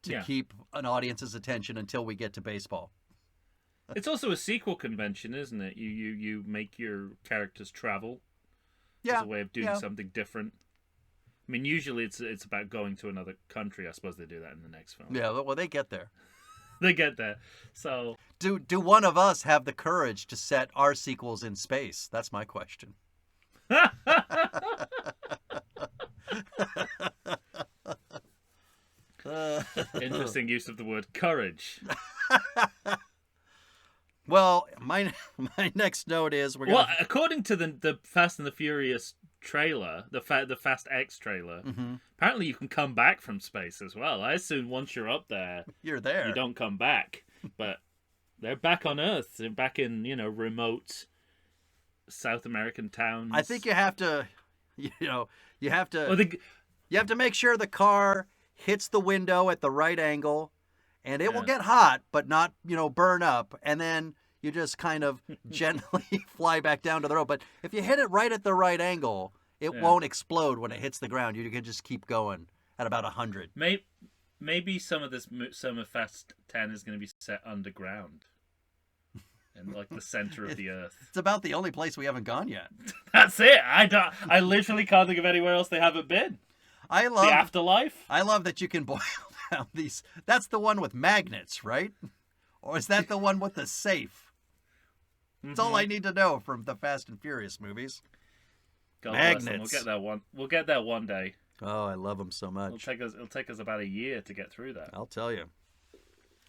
Speaker 2: to keep an audience's attention until we get to baseball.
Speaker 1: It's also a sequel convention, isn't it? You make your characters travel.
Speaker 2: Yeah,
Speaker 1: as a way of doing something different. I mean, usually it's about going to another country. I suppose they do that in the next film.
Speaker 2: Yeah, well, they get there.
Speaker 1: They get there. So
Speaker 2: do one of us have the courage to set our sequels in space? That's my question.
Speaker 1: Interesting use of the word courage.
Speaker 2: Well, my next note is
Speaker 1: according to the Fast and the Furious trailer, the Fast X trailer, apparently you can come back from space as well. I assume once you're up there,
Speaker 2: you're there.
Speaker 1: You don't come back, but they're back on Earth. They're back in remote South American towns.
Speaker 2: I think you have to, you have to make sure the car hits the window at the right angle. And it will get hot, but not, burn up. And then you just kind of gently fly back down to the road. But if you hit it right at the right angle, it won't explode when it hits the ground. You can just keep going at about 100.
Speaker 1: Maybe some of Fast 10 is going to be set underground. In like the center of the earth.
Speaker 2: It's about the only place we haven't gone yet.
Speaker 1: That's it. I literally can't think of anywhere else they haven't been. The afterlife.
Speaker 2: I love that you can boil down these. That's the one with magnets, right? Or is that the one with the safe? That's all I need to know from the Fast and Furious movies.
Speaker 1: God magnets. We'll get that one. We'll get there one day.
Speaker 2: Oh, I love them so much.
Speaker 1: It'll take us about a year to get through that.
Speaker 2: I'll tell you.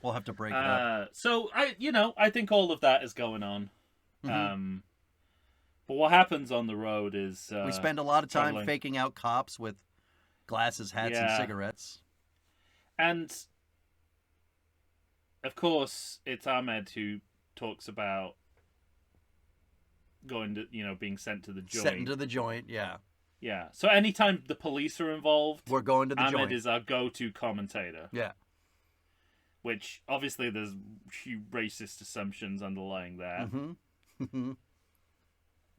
Speaker 2: We'll have to break it up.
Speaker 1: So I think all of that is going on. But what happens on the road is
Speaker 2: we spend a lot of time faking out cops with glasses, hats, and cigarettes. And
Speaker 1: of course, it's Ahmed who talks about going to, being sent to the joint.
Speaker 2: Sent into the joint, yeah.
Speaker 1: Yeah. So anytime the police are involved,
Speaker 2: we're going to the joint.
Speaker 1: Ahmed is our go-to commentator.
Speaker 2: Yeah.
Speaker 1: Which, obviously, there's few racist assumptions underlying there.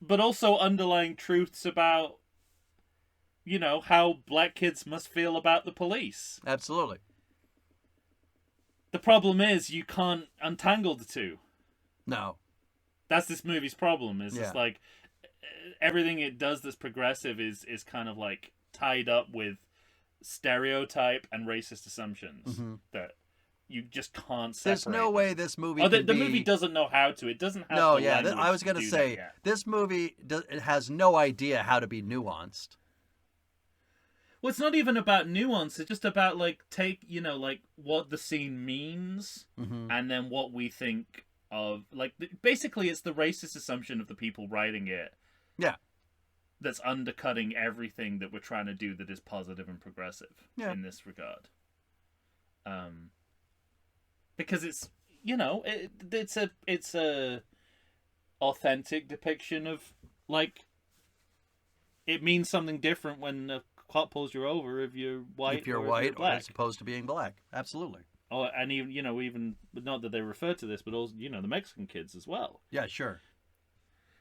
Speaker 1: But also underlying truths about, how black kids must feel about the police.
Speaker 2: Absolutely.
Speaker 1: The problem is you can't untangle the two.
Speaker 2: No.
Speaker 1: That's this movie's problem. It's just like everything it does that's progressive is kind of like tied up with stereotype and racist assumptions that you just can't separate.
Speaker 2: There's no way this movie
Speaker 1: the movie doesn't know how to. It doesn't have
Speaker 2: I was going to say, this movie it has no idea how to be nuanced.
Speaker 1: Well, it's not even about nuance. It's just about, what the scene means and then what we think of. Basically, it's the racist assumption of the people writing it.
Speaker 2: Yeah.
Speaker 1: That's undercutting everything that we're trying to do that is positive and progressive in this regard. Because it's, it's a authentic depiction of, it means something different when a cop pulls you over if you're white.
Speaker 2: If you're white, or as opposed to being black, absolutely.
Speaker 1: Oh, and even even not that they refer to this, but also the Mexican kids as well.
Speaker 2: Yeah, sure.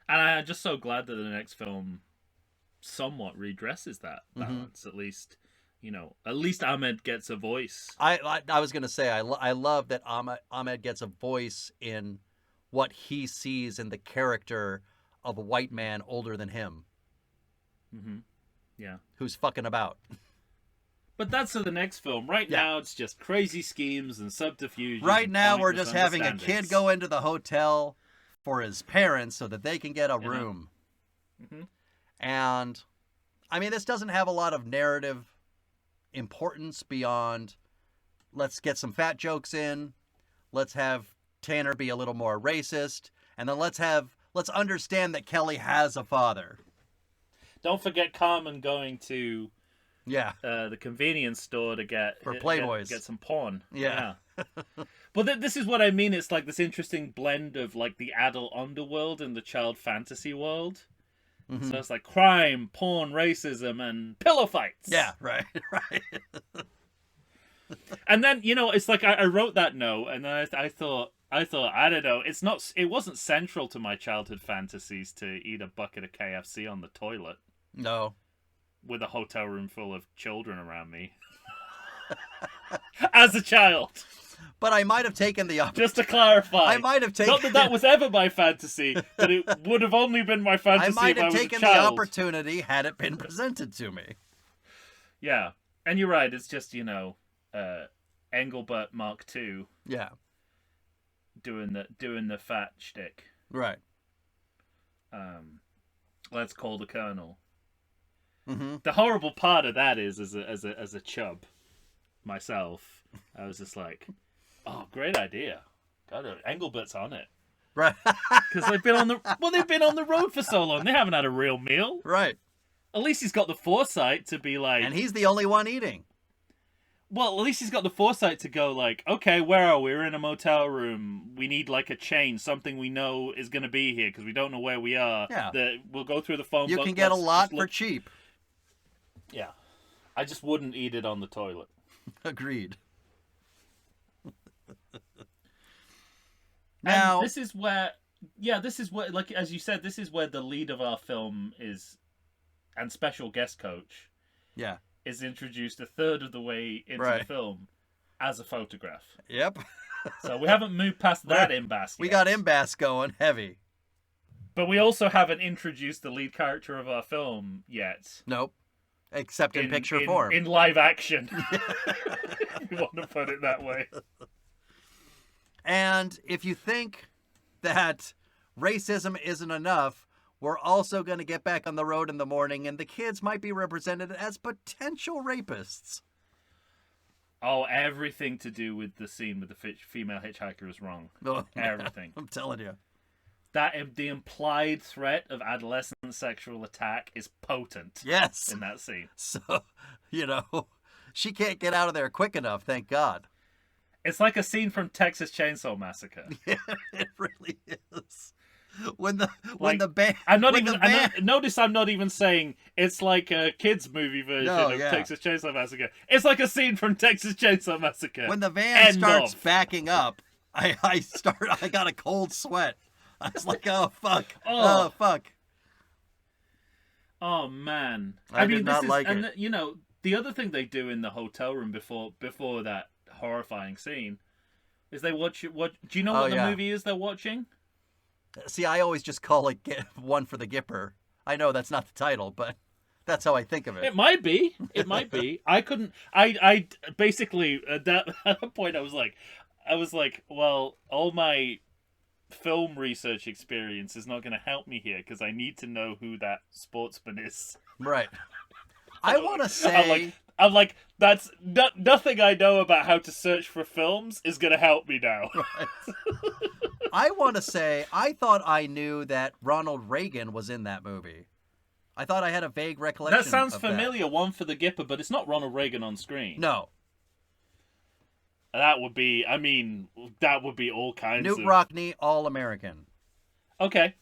Speaker 1: And I'm just so glad that the next film somewhat redresses that balance. At least Ahmed gets a voice.
Speaker 2: I was gonna say I love that Ahmed gets a voice in what he sees in the character of a white man older than him.
Speaker 1: Yeah.
Speaker 2: Who's fucking about.
Speaker 1: But that's for the next film. Right now, it's just crazy schemes and subterfuge.
Speaker 2: Right now, we're just having a kid go into the hotel for his parents so that they can get a room. And, I mean, this doesn't have a lot of narrative importance beyond, let's get some fat jokes in, let's have Tanner be a little more racist, and then let's understand that Kelly has a father.
Speaker 1: Don't forget Carmen going to the convenience store to get
Speaker 2: Playboys.
Speaker 1: Get some porn.
Speaker 2: Yeah.
Speaker 1: But this is what I mean. It's like this interesting blend of the adult underworld and the child fantasy world. So it's like crime, porn, racism, and pillow fights.
Speaker 2: Yeah, right.
Speaker 1: And then, it's like I wrote that note, and then I thought, I thought, I don't know, it wasn't central to my childhood fantasies to eat a bucket of KFC on the toilet
Speaker 2: No.
Speaker 1: with a hotel room full of children around me. As a child.
Speaker 2: But I might have taken the opportunity.
Speaker 1: Just to clarify.
Speaker 2: I might have taken...
Speaker 1: Not that was ever my fantasy, but it would have only been my fantasy
Speaker 2: I might
Speaker 1: if I
Speaker 2: have
Speaker 1: was
Speaker 2: taken
Speaker 1: a child.
Speaker 2: the opportunity had it been presented to me.
Speaker 1: Yeah. And you're right, it's just, Engelbert Mark II
Speaker 2: Yeah.
Speaker 1: doing the fat shtick.
Speaker 2: Right.
Speaker 1: Let's call the Colonel.
Speaker 2: Mm-hmm.
Speaker 1: The horrible part of that is, as a chub myself, I was just like, oh, great idea. God, Engelbert's on it.
Speaker 2: Right.
Speaker 1: Because they've been on the road for so long. They haven't had a real meal.
Speaker 2: Right.
Speaker 1: At least he's got the foresight to be like...
Speaker 2: And he's the only one eating.
Speaker 1: Well, at least he's got the foresight to go like, okay, where are we? We're in a motel room. We need like a chain, something we know is going to be here because we don't know where we are.
Speaker 2: Yeah.
Speaker 1: We'll go through the phone
Speaker 2: You
Speaker 1: book.
Speaker 2: can get a lot for cheap.
Speaker 1: Yeah. I just wouldn't eat it on the toilet.
Speaker 2: Agreed.
Speaker 1: Now, this is where, like, as you said, this is where the lead of our film is, and special guest coach.
Speaker 2: Yeah.
Speaker 1: Is introduced a third of the way into the film as a photograph.
Speaker 2: Yep.
Speaker 1: So we haven't moved past that imbas.
Speaker 2: We got imbas going heavy.
Speaker 1: But we also haven't introduced the lead character of our film yet.
Speaker 2: Nope. Except in picture form.
Speaker 1: In live action. If you want to put it that way.
Speaker 2: And if you think that racism isn't enough, we're also going to get back on the road in the morning, and the kids might be represented as potential rapists.
Speaker 1: Oh, everything to do with the scene with the female hitchhiker is wrong.
Speaker 2: Oh,
Speaker 1: everything.
Speaker 2: I'm telling you.
Speaker 1: The implied threat of adolescent sexual attack is potent.
Speaker 2: Yes.
Speaker 1: In that scene.
Speaker 2: So, she can't get out of there quick enough, thank God.
Speaker 1: It's like a scene from Texas Chainsaw Massacre.
Speaker 2: Yeah, it really is. When the band,
Speaker 1: notice I'm not even saying it's like a kids movie version of Texas Chainsaw Massacre. It's like a scene from Texas Chainsaw Massacre.
Speaker 2: When the van starts backing up, I got a cold sweat. I was like, oh fuck, oh fuck.
Speaker 1: Oh man,
Speaker 2: I mean, did not like it.
Speaker 1: And the other thing they do in the hotel room before that horrifying scene is they watch what. Do you know what the movie is they're watching?
Speaker 2: See, I always just call it One for the Gipper. I know that's not the title, but that's how I think of it.
Speaker 1: It might be. It might be. I couldn't. I basically at that point I was like, well, all my film research experience is not going to help me here because I need to know who that sportsman is.
Speaker 2: Right. I want to say.
Speaker 1: I'm like, that's nothing I know about how to search for films is going to help me now.
Speaker 2: Right. I want to say, I thought I knew that Ronald Reagan was in that movie. I thought I had a vague recollection.
Speaker 1: That sounds
Speaker 2: of
Speaker 1: familiar, One for the Gipper, but it's not Ronald Reagan on screen.
Speaker 2: No.
Speaker 1: That would be all kinds of...
Speaker 2: Newt Rockney, All-American.
Speaker 1: Okay.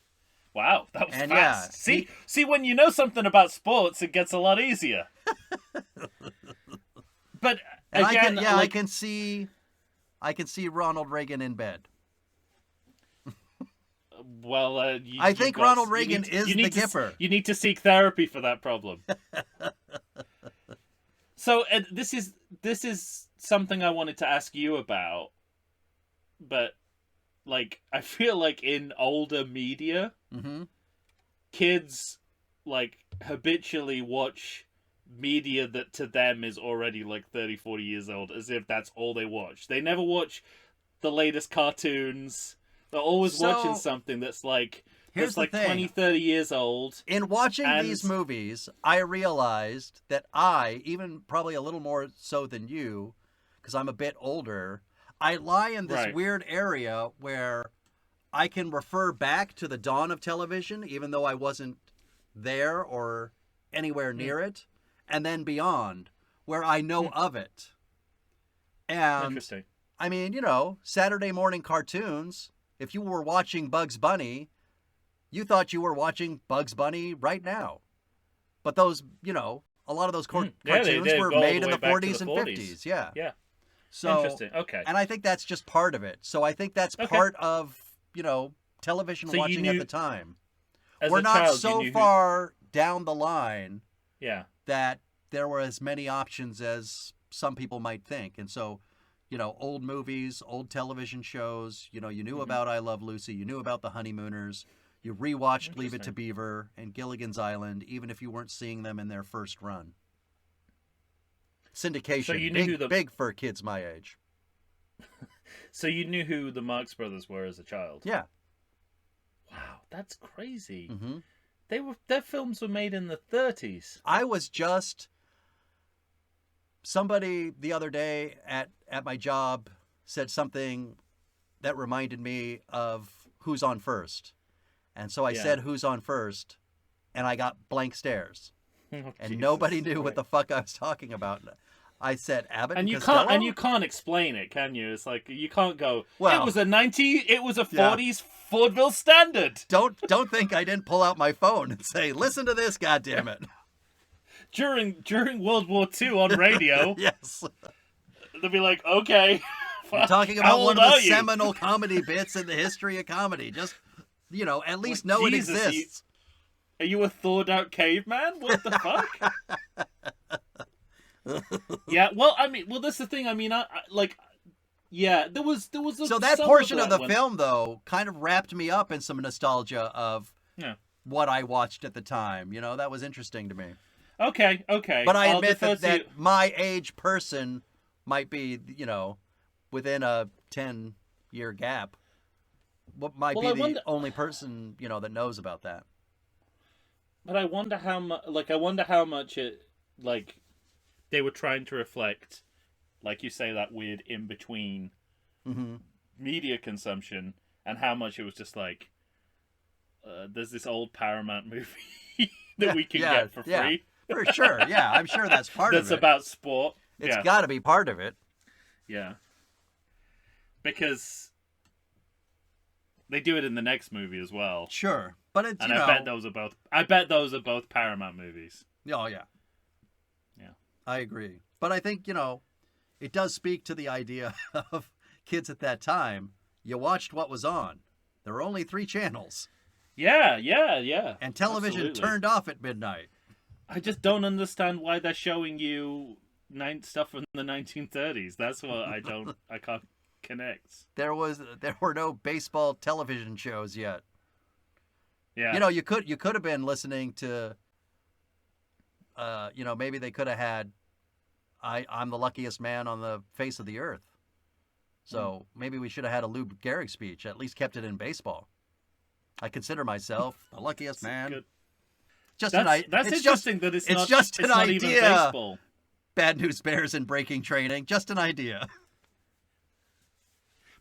Speaker 1: Wow, that was fast. Yeah, see, when you know something about sports, it gets a lot easier. But
Speaker 2: and
Speaker 1: again,
Speaker 2: I can see Ronald Reagan in bed.
Speaker 1: Well,
Speaker 2: I think Ronald Reagan is the Gipper.
Speaker 1: You need to seek therapy for that problem. So this is something I wanted to ask you about, but like I feel like in older media, kids like habitually watch media that to them is already like 30, 40 years old, as if that's all they watch. They never watch the latest cartoons. They're always watching something that's like 20, 30 years old.
Speaker 2: In watching these movies, I realized that I, even probably a little more so than you, because I'm a bit older, I lie in this weird area where I can refer back to the dawn of television, even though I wasn't there or anywhere near it, and then beyond, where I know of it. And,
Speaker 1: interesting.
Speaker 2: I mean, Saturday morning cartoons, if you were watching Bugs Bunny, you thought you were watching Bugs Bunny right now. But those, a lot of those cartoons were made in the 40s and 50s. Yeah.
Speaker 1: Yeah.
Speaker 2: So,
Speaker 1: Interesting. Okay.
Speaker 2: and I think that's just part of it. So I think that's
Speaker 1: Okay.
Speaker 2: part of, television
Speaker 1: So you
Speaker 2: watching at
Speaker 1: knew-
Speaker 2: the time.
Speaker 1: As
Speaker 2: We're
Speaker 1: a
Speaker 2: not
Speaker 1: child, you
Speaker 2: so
Speaker 1: knew
Speaker 2: far down the line
Speaker 1: Yeah.
Speaker 2: that there were as many options as some people might think. And so, old movies, old television shows, you knew about I Love Lucy, you knew about The Honeymooners, you rewatched Leave It to
Speaker 1: Interesting.
Speaker 2: Beaver and Gilligan's Island, even if you weren't seeing them in their first run. Syndication,
Speaker 1: So you knew who the-
Speaker 2: big for kids my age.
Speaker 1: So you knew who the Marx Brothers were as a child?
Speaker 2: Yeah.
Speaker 1: Wow, that's crazy.
Speaker 2: hmm
Speaker 1: Their films were made in the 30s.
Speaker 2: I was just somebody the other day at my job said something that reminded me of Who's on First. And so I
Speaker 1: Yeah.
Speaker 2: said Who's on First, and I got blank stares.
Speaker 1: Oh,
Speaker 2: And
Speaker 1: Jesus
Speaker 2: nobody knew what
Speaker 1: Christ.
Speaker 2: the fuck I was talking about. I said Abbott
Speaker 1: And
Speaker 2: and
Speaker 1: you
Speaker 2: Costello?
Speaker 1: can't explain it, can you? It's like you can't go.
Speaker 2: Well,
Speaker 1: it was a
Speaker 2: yeah.
Speaker 1: 40s Fordville Standard
Speaker 2: Don't think I didn't pull out my phone and say, "Listen to this, goddammit."
Speaker 1: during World War II on radio.
Speaker 2: Yes.
Speaker 1: They'll be like, okay.
Speaker 2: We're talking
Speaker 1: How
Speaker 2: about one
Speaker 1: old
Speaker 2: of the
Speaker 1: are you?
Speaker 2: seminal comedy bits in the history of comedy. Just, at least know
Speaker 1: Jesus,
Speaker 2: it exists.
Speaker 1: Are you a thawed out caveman? What the fuck? Yeah, well, that's the thing. I mean, there was a
Speaker 2: So that
Speaker 1: some
Speaker 2: portion of
Speaker 1: that
Speaker 2: the
Speaker 1: when-
Speaker 2: film, though, kind of wrapped me up in some nostalgia of
Speaker 1: Yeah.
Speaker 2: what I watched at the time. That was interesting to me.
Speaker 1: Okay.
Speaker 2: But I
Speaker 1: I'll
Speaker 2: admit
Speaker 1: defer
Speaker 2: that
Speaker 1: to you.
Speaker 2: my age person might be, within a 10-year gap. What might
Speaker 1: Well, I
Speaker 2: be the
Speaker 1: wonder-
Speaker 2: only person, that knows about that.
Speaker 1: But I wonder how much. I wonder how much it they were trying to reflect, like you say, that weird in between
Speaker 2: Mm-hmm.
Speaker 1: media consumption, and how much it was just like, there's this old Paramount movie that we can get for
Speaker 2: yeah.
Speaker 1: free.
Speaker 2: For sure, yeah. I'm sure that's part
Speaker 1: That's
Speaker 2: of it.
Speaker 1: about sport.
Speaker 2: It's
Speaker 1: Yeah.
Speaker 2: got to be part of it.
Speaker 1: Yeah. Because they do it in the next movie as well.
Speaker 2: Sure. But it's,
Speaker 1: And I bet those are both Paramount movies.
Speaker 2: Oh, yeah.
Speaker 1: Yeah.
Speaker 2: I agree. But I think, it does speak to the idea of kids at that time. You watched what was on. There were only 3 channels.
Speaker 1: Yeah.
Speaker 2: And television
Speaker 1: Absolutely.
Speaker 2: turned off at midnight.
Speaker 1: I just don't understand why they're showing you stuff from the 1930s. That's what I can't connect.
Speaker 2: There were no baseball television shows yet.
Speaker 1: Yeah.
Speaker 2: You could have been listening to maybe they could have had I'm the luckiest man on the face of the earth. So maybe we should have had a Lou Gehrig speech, at least kept it in baseball. I consider myself the luckiest man.
Speaker 1: Good.
Speaker 2: Just
Speaker 1: That's
Speaker 2: it's
Speaker 1: interesting that it's not
Speaker 2: just an
Speaker 1: not even
Speaker 2: idea.
Speaker 1: baseball.
Speaker 2: Bad News Bears in breaking training. Just an idea.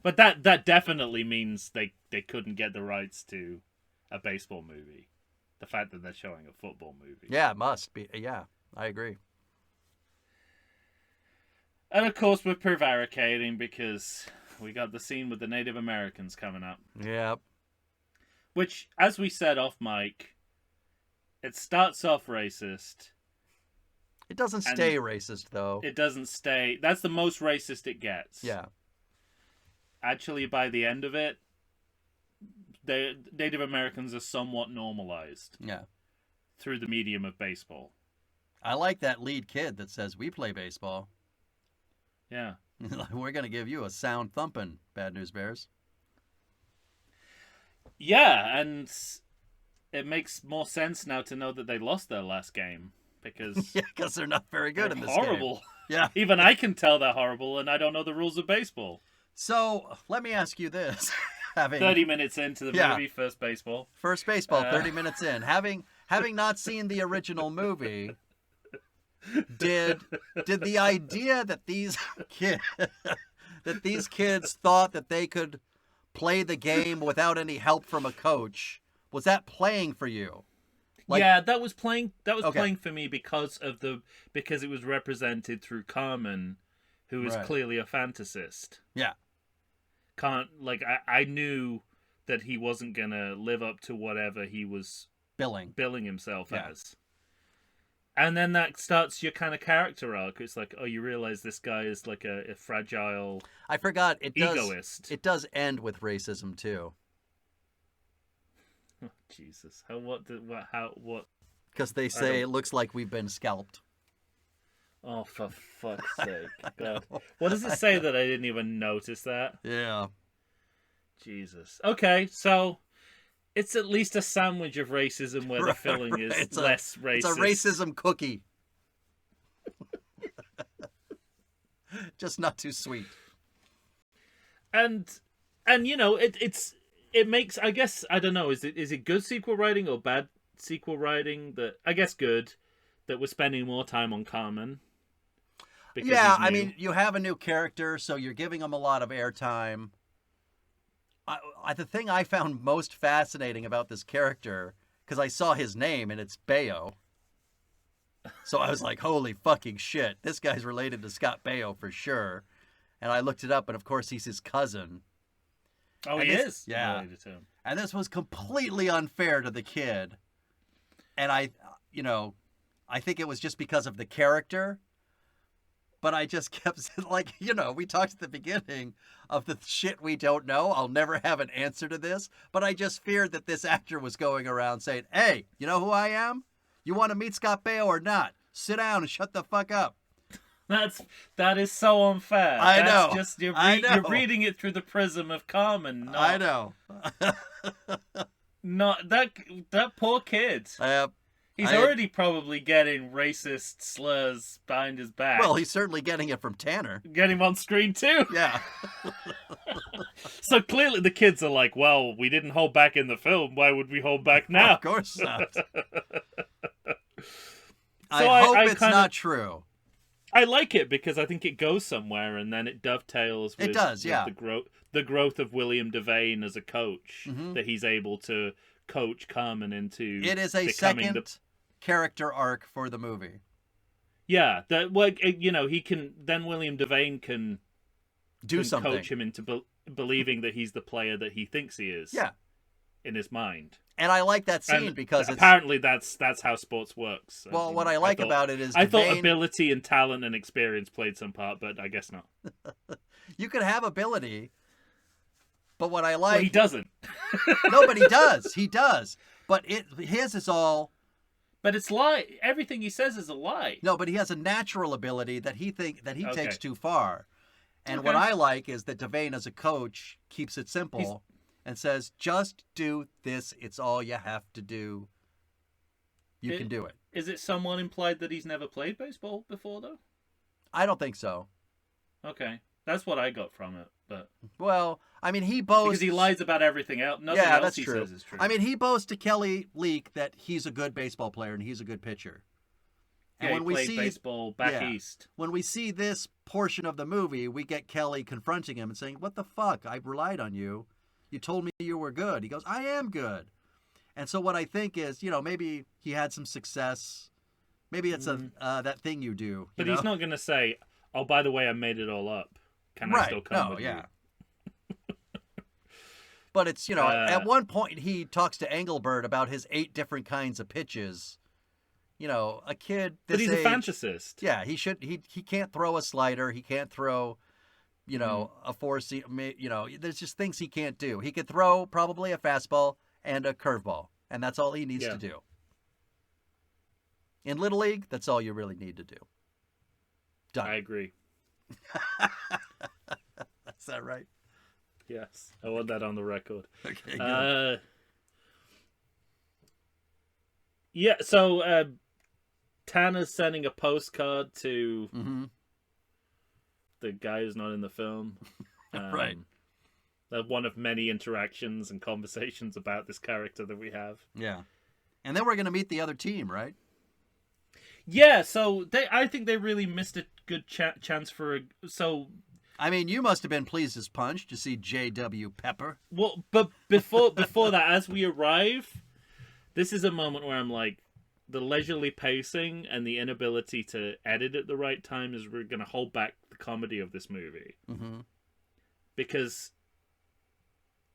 Speaker 1: But that definitely means they couldn't get the rights to a baseball movie. The fact that they're showing a football movie.
Speaker 2: Yeah, it must be. Yeah, I agree.
Speaker 1: And of course we're prevaricating because we got the scene with the Native Americans coming up.
Speaker 2: Yeah.
Speaker 1: Which, as we said off mic, it starts off racist.
Speaker 2: It doesn't stay racist, though.
Speaker 1: It doesn't stay. That's the most racist it gets.
Speaker 2: Yeah.
Speaker 1: Actually, by the end of it, the Native Americans are somewhat normalized
Speaker 2: Yeah.
Speaker 1: through the medium of baseball.
Speaker 2: I like that lead kid that says, "We play baseball."
Speaker 1: Yeah.
Speaker 2: We're going to give you a sound thumping, Bad News Bears.
Speaker 1: Yeah, and it makes more sense now to know that they lost their last game because
Speaker 2: Yeah, because they're not very good
Speaker 1: they're
Speaker 2: in this
Speaker 1: horrible.
Speaker 2: game. Yeah.
Speaker 1: Even I can tell they're horrible, and I don't know the rules of baseball.
Speaker 2: So let me ask you this:
Speaker 1: 30 minutes into the
Speaker 2: Yeah.
Speaker 1: movie, first baseball.
Speaker 2: first baseball, 30 minutes in, having not seen the original movie, did the idea that these kids thought that they could play the game without any help from a coach, was that playing for you?
Speaker 1: Yeah, that was playing. That was
Speaker 2: Okay.
Speaker 1: playing for me because it was represented through Carmen, who is
Speaker 2: Right.
Speaker 1: clearly a fantasist.
Speaker 2: Yeah.
Speaker 1: I knew that he wasn't gonna live up to whatever he was
Speaker 2: Billing.
Speaker 1: billing himself
Speaker 2: Yeah.
Speaker 1: as. And then that starts your kind of character arc. It's like, oh, you realize this guy is like a fragile
Speaker 2: I forgot it does.
Speaker 1: egoist.
Speaker 2: It does end with racism too,
Speaker 1: Oh, Jesus, what?
Speaker 2: because they say it looks like we've been scalped.
Speaker 1: Oh, for fuck's sake! God, what does it say that I didn't even notice that?
Speaker 2: Yeah.
Speaker 1: Jesus. Okay, so it's at least a sandwich of racism where the filling is
Speaker 2: It's
Speaker 1: less racist.
Speaker 2: It's a racism cookie. Just not too sweet.
Speaker 1: And you know, it makes, I guess, I don't know, is it good sequel writing or bad sequel writing? That, I guess, good that we're spending more time on Carmen.
Speaker 2: Yeah, I mean, you have a new character, so you're giving him a lot of airtime. The thing I found most fascinating about this character, because I saw his name and it's Baio, so I was like, holy fucking shit, this guy's related to Scott Baio for sure. And I looked it up, and of course he's his cousin.
Speaker 1: Oh,
Speaker 2: and
Speaker 1: he
Speaker 2: this,
Speaker 1: is?
Speaker 2: Yeah.
Speaker 1: Related to him.
Speaker 2: And this was completely unfair to the kid. And I think it was just because of the character. But I just kept, like, we talked at the beginning of the shit we don't know. I'll never have an answer to this. But I just feared that this actor was going around saying, hey, you know who I am? You want to meet Scott Baio or not? Sit down and shut the fuck up.
Speaker 1: That is so unfair.
Speaker 2: I know.
Speaker 1: Just, you're reading it through the prism of Carmen.
Speaker 2: I know.
Speaker 1: Not that poor kid. He's already probably getting racist slurs behind his back.
Speaker 2: Well, he's certainly getting it from Tanner.
Speaker 1: Get him on screen too.
Speaker 2: Yeah.
Speaker 1: So clearly the kids are like, well, we didn't hold back in the film. Why would we hold back now?
Speaker 2: Of course not. I hope it's not true.
Speaker 1: I like it because I think it goes somewhere, and then it dovetails with, the growth of William Devane as a coach, that he's able to coach Carmen into.
Speaker 2: It is a second character arc for the movie.
Speaker 1: Yeah, he can. Then William Devane can something, coach him into believing that he's the player that he thinks he is.
Speaker 2: Yeah,
Speaker 1: in his mind.
Speaker 2: And I like that scene because
Speaker 1: apparently that's how sports works.
Speaker 2: Well, what I like about it is
Speaker 1: I thought ability and talent and experience played some part, but I guess not.
Speaker 2: You could have ability, but what I like,
Speaker 1: he doesn't.
Speaker 2: No, but he does. He does. But his is all.
Speaker 1: But it's lie. Everything he says is a lie.
Speaker 2: No, but he has a natural ability that he takes too far. And what I like is that Devane, as a coach, keeps it simple. And says, just do this. It's all you have to do. You can do it.
Speaker 1: Is it somewhat implied that he's never played baseball before, though?
Speaker 2: I don't think so.
Speaker 1: Okay. That's what I got from it. But
Speaker 2: well, I mean, he boasts...
Speaker 1: Because he lies about everything else. Nothing else
Speaker 2: that's
Speaker 1: he
Speaker 2: true.
Speaker 1: Says is true.
Speaker 2: I mean, he boasts to Kelly Leak that he's a good baseball player and he's a good pitcher.
Speaker 1: And when he played baseball back east.
Speaker 2: When we see this portion of the movie, we get Kelly confronting him and saying, what the fuck? I relied on you. You told me you were good. He goes, I am good. And so what I think is, maybe he had some success. Maybe it's that thing you do.
Speaker 1: But he's not going to say, oh, by the way, I made it all up. Can I still come with you?
Speaker 2: But it's, at one point he talks to Engelbert about his 8 different kinds of pitches. A kid this
Speaker 1: But he's
Speaker 2: age,
Speaker 1: a fantasist.
Speaker 2: Yeah, he can't throw a slider. He can't throw... a 4-seam, there's just things he can't do. He could throw probably a fastball and a curveball, and that's all he needs to do. In Little League, that's all you really need to do. Done.
Speaker 1: I agree.
Speaker 2: Is that right?
Speaker 1: Yes. I want that on the record.
Speaker 2: Okay, good.
Speaker 1: Yeah, so Tanner's sending a postcard to... the guy who's not in the film.
Speaker 2: Right.
Speaker 1: One of many interactions and conversations about this character that we have.
Speaker 2: Yeah. And then we're going to meet the other team, right?
Speaker 1: Yeah, so I think they really missed a good chance for
Speaker 2: I mean, you must have been pleased as punch to see J.W. Pepper.
Speaker 1: Well, but before that, as we arrive, this is a moment where I'm like, the leisurely pacing and the inability to edit at the right time is we're going to hold back the comedy of this movie.
Speaker 2: Mm-hmm.
Speaker 1: Because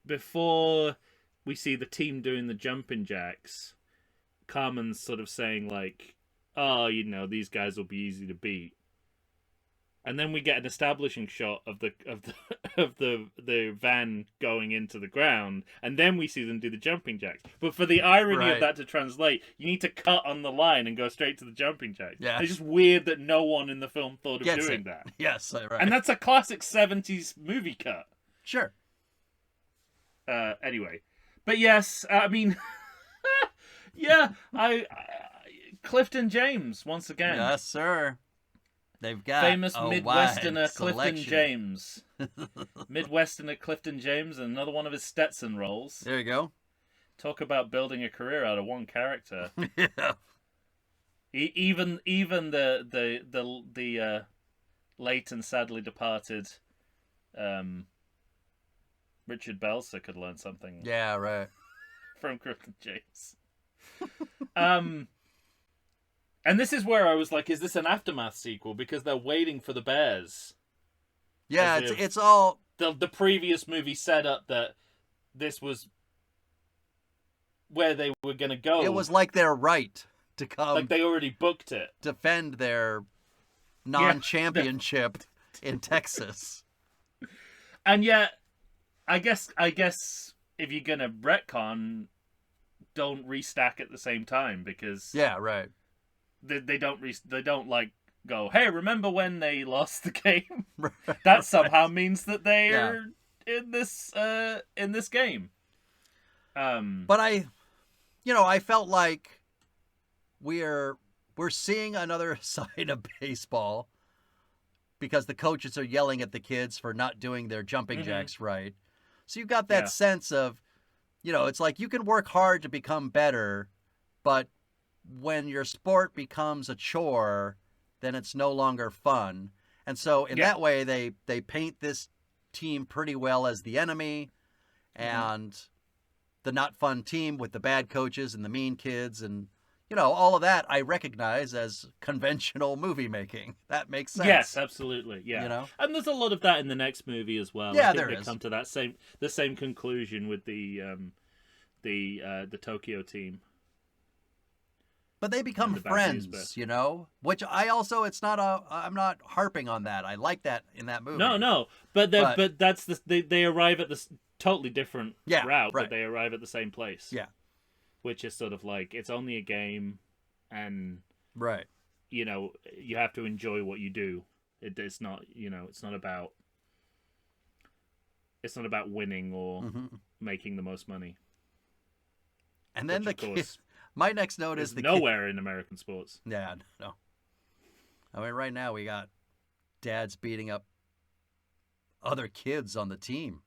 Speaker 1: before we see the team doing the jumping jacks, Carmen's sort of saying, like, oh, these guys will be easy to beat. And then we get an establishing shot of the of the van going into the ground, and then we see them do the jumping jacks. But for the irony of that to translate, you need to cut on the line and go straight to the jumping jacks.
Speaker 2: Yeah.
Speaker 1: It's just weird that no one in the film thought of doing that.
Speaker 2: Yes, right.
Speaker 1: And that's a classic 70s movie cut.
Speaker 2: Sure.
Speaker 1: Anyway, but yes, I mean, yeah, I Clifton James once again.
Speaker 2: Yes, sir. They've got
Speaker 1: famous
Speaker 2: a
Speaker 1: Midwesterner Clifton
Speaker 2: selection.
Speaker 1: James. Midwesterner Clifton James, and another one of his Stetson roles.
Speaker 2: There you go.
Speaker 1: Talk about building a career out of one character.
Speaker 2: Yeah.
Speaker 1: Even the late and sadly departed Richard Belzer could learn something.
Speaker 2: Yeah, right.
Speaker 1: From Clifton James. And this is where I was like, is this an Aftermath sequel? Because they're waiting for the bears.
Speaker 2: Yeah, it's all...
Speaker 1: The previous movie set up that this was where they were going to go.
Speaker 2: It was like their right to come...
Speaker 1: Like they already booked it.
Speaker 2: Defend their non-championship in Texas.
Speaker 1: And yet, I guess if you're going to retcon, don't restack at the same time, because...
Speaker 2: Yeah, right.
Speaker 1: They don't like go, hey, remember when they lost the game? That somehow means that they're in this game.
Speaker 2: But I felt like we're seeing another side of baseball because the coaches are yelling at the kids for not doing their jumping jacks right. So you got that sense of, it's like you can work hard to become better, but when your sport becomes a chore, then it's no longer fun. And so in that way, they paint this team pretty well as the enemy and the not fun team with the bad coaches and the mean kids. And, all of that I recognize as conventional movie making. That makes sense.
Speaker 1: Yes, absolutely. Yeah. And there's a lot of that in the next movie as well.
Speaker 2: Yeah,
Speaker 1: I think
Speaker 2: there
Speaker 1: they
Speaker 2: is.
Speaker 1: come to that the same conclusion with the Tokyo team.
Speaker 2: But they become friends, which I also, I'm not harping on that. I like that in that movie.
Speaker 1: No, but that's they arrive at this totally different route,
Speaker 2: right.
Speaker 1: but they arrive at the same place.
Speaker 2: Yeah.
Speaker 1: Which is sort of like, it's only a game, and
Speaker 2: right.
Speaker 1: You have to enjoy what you do. It's not, it's not about winning or making the most money.
Speaker 2: And then my next note is
Speaker 1: nowhere in American sports.
Speaker 2: Yeah, no. I mean, right now we got dads beating up other kids on the team.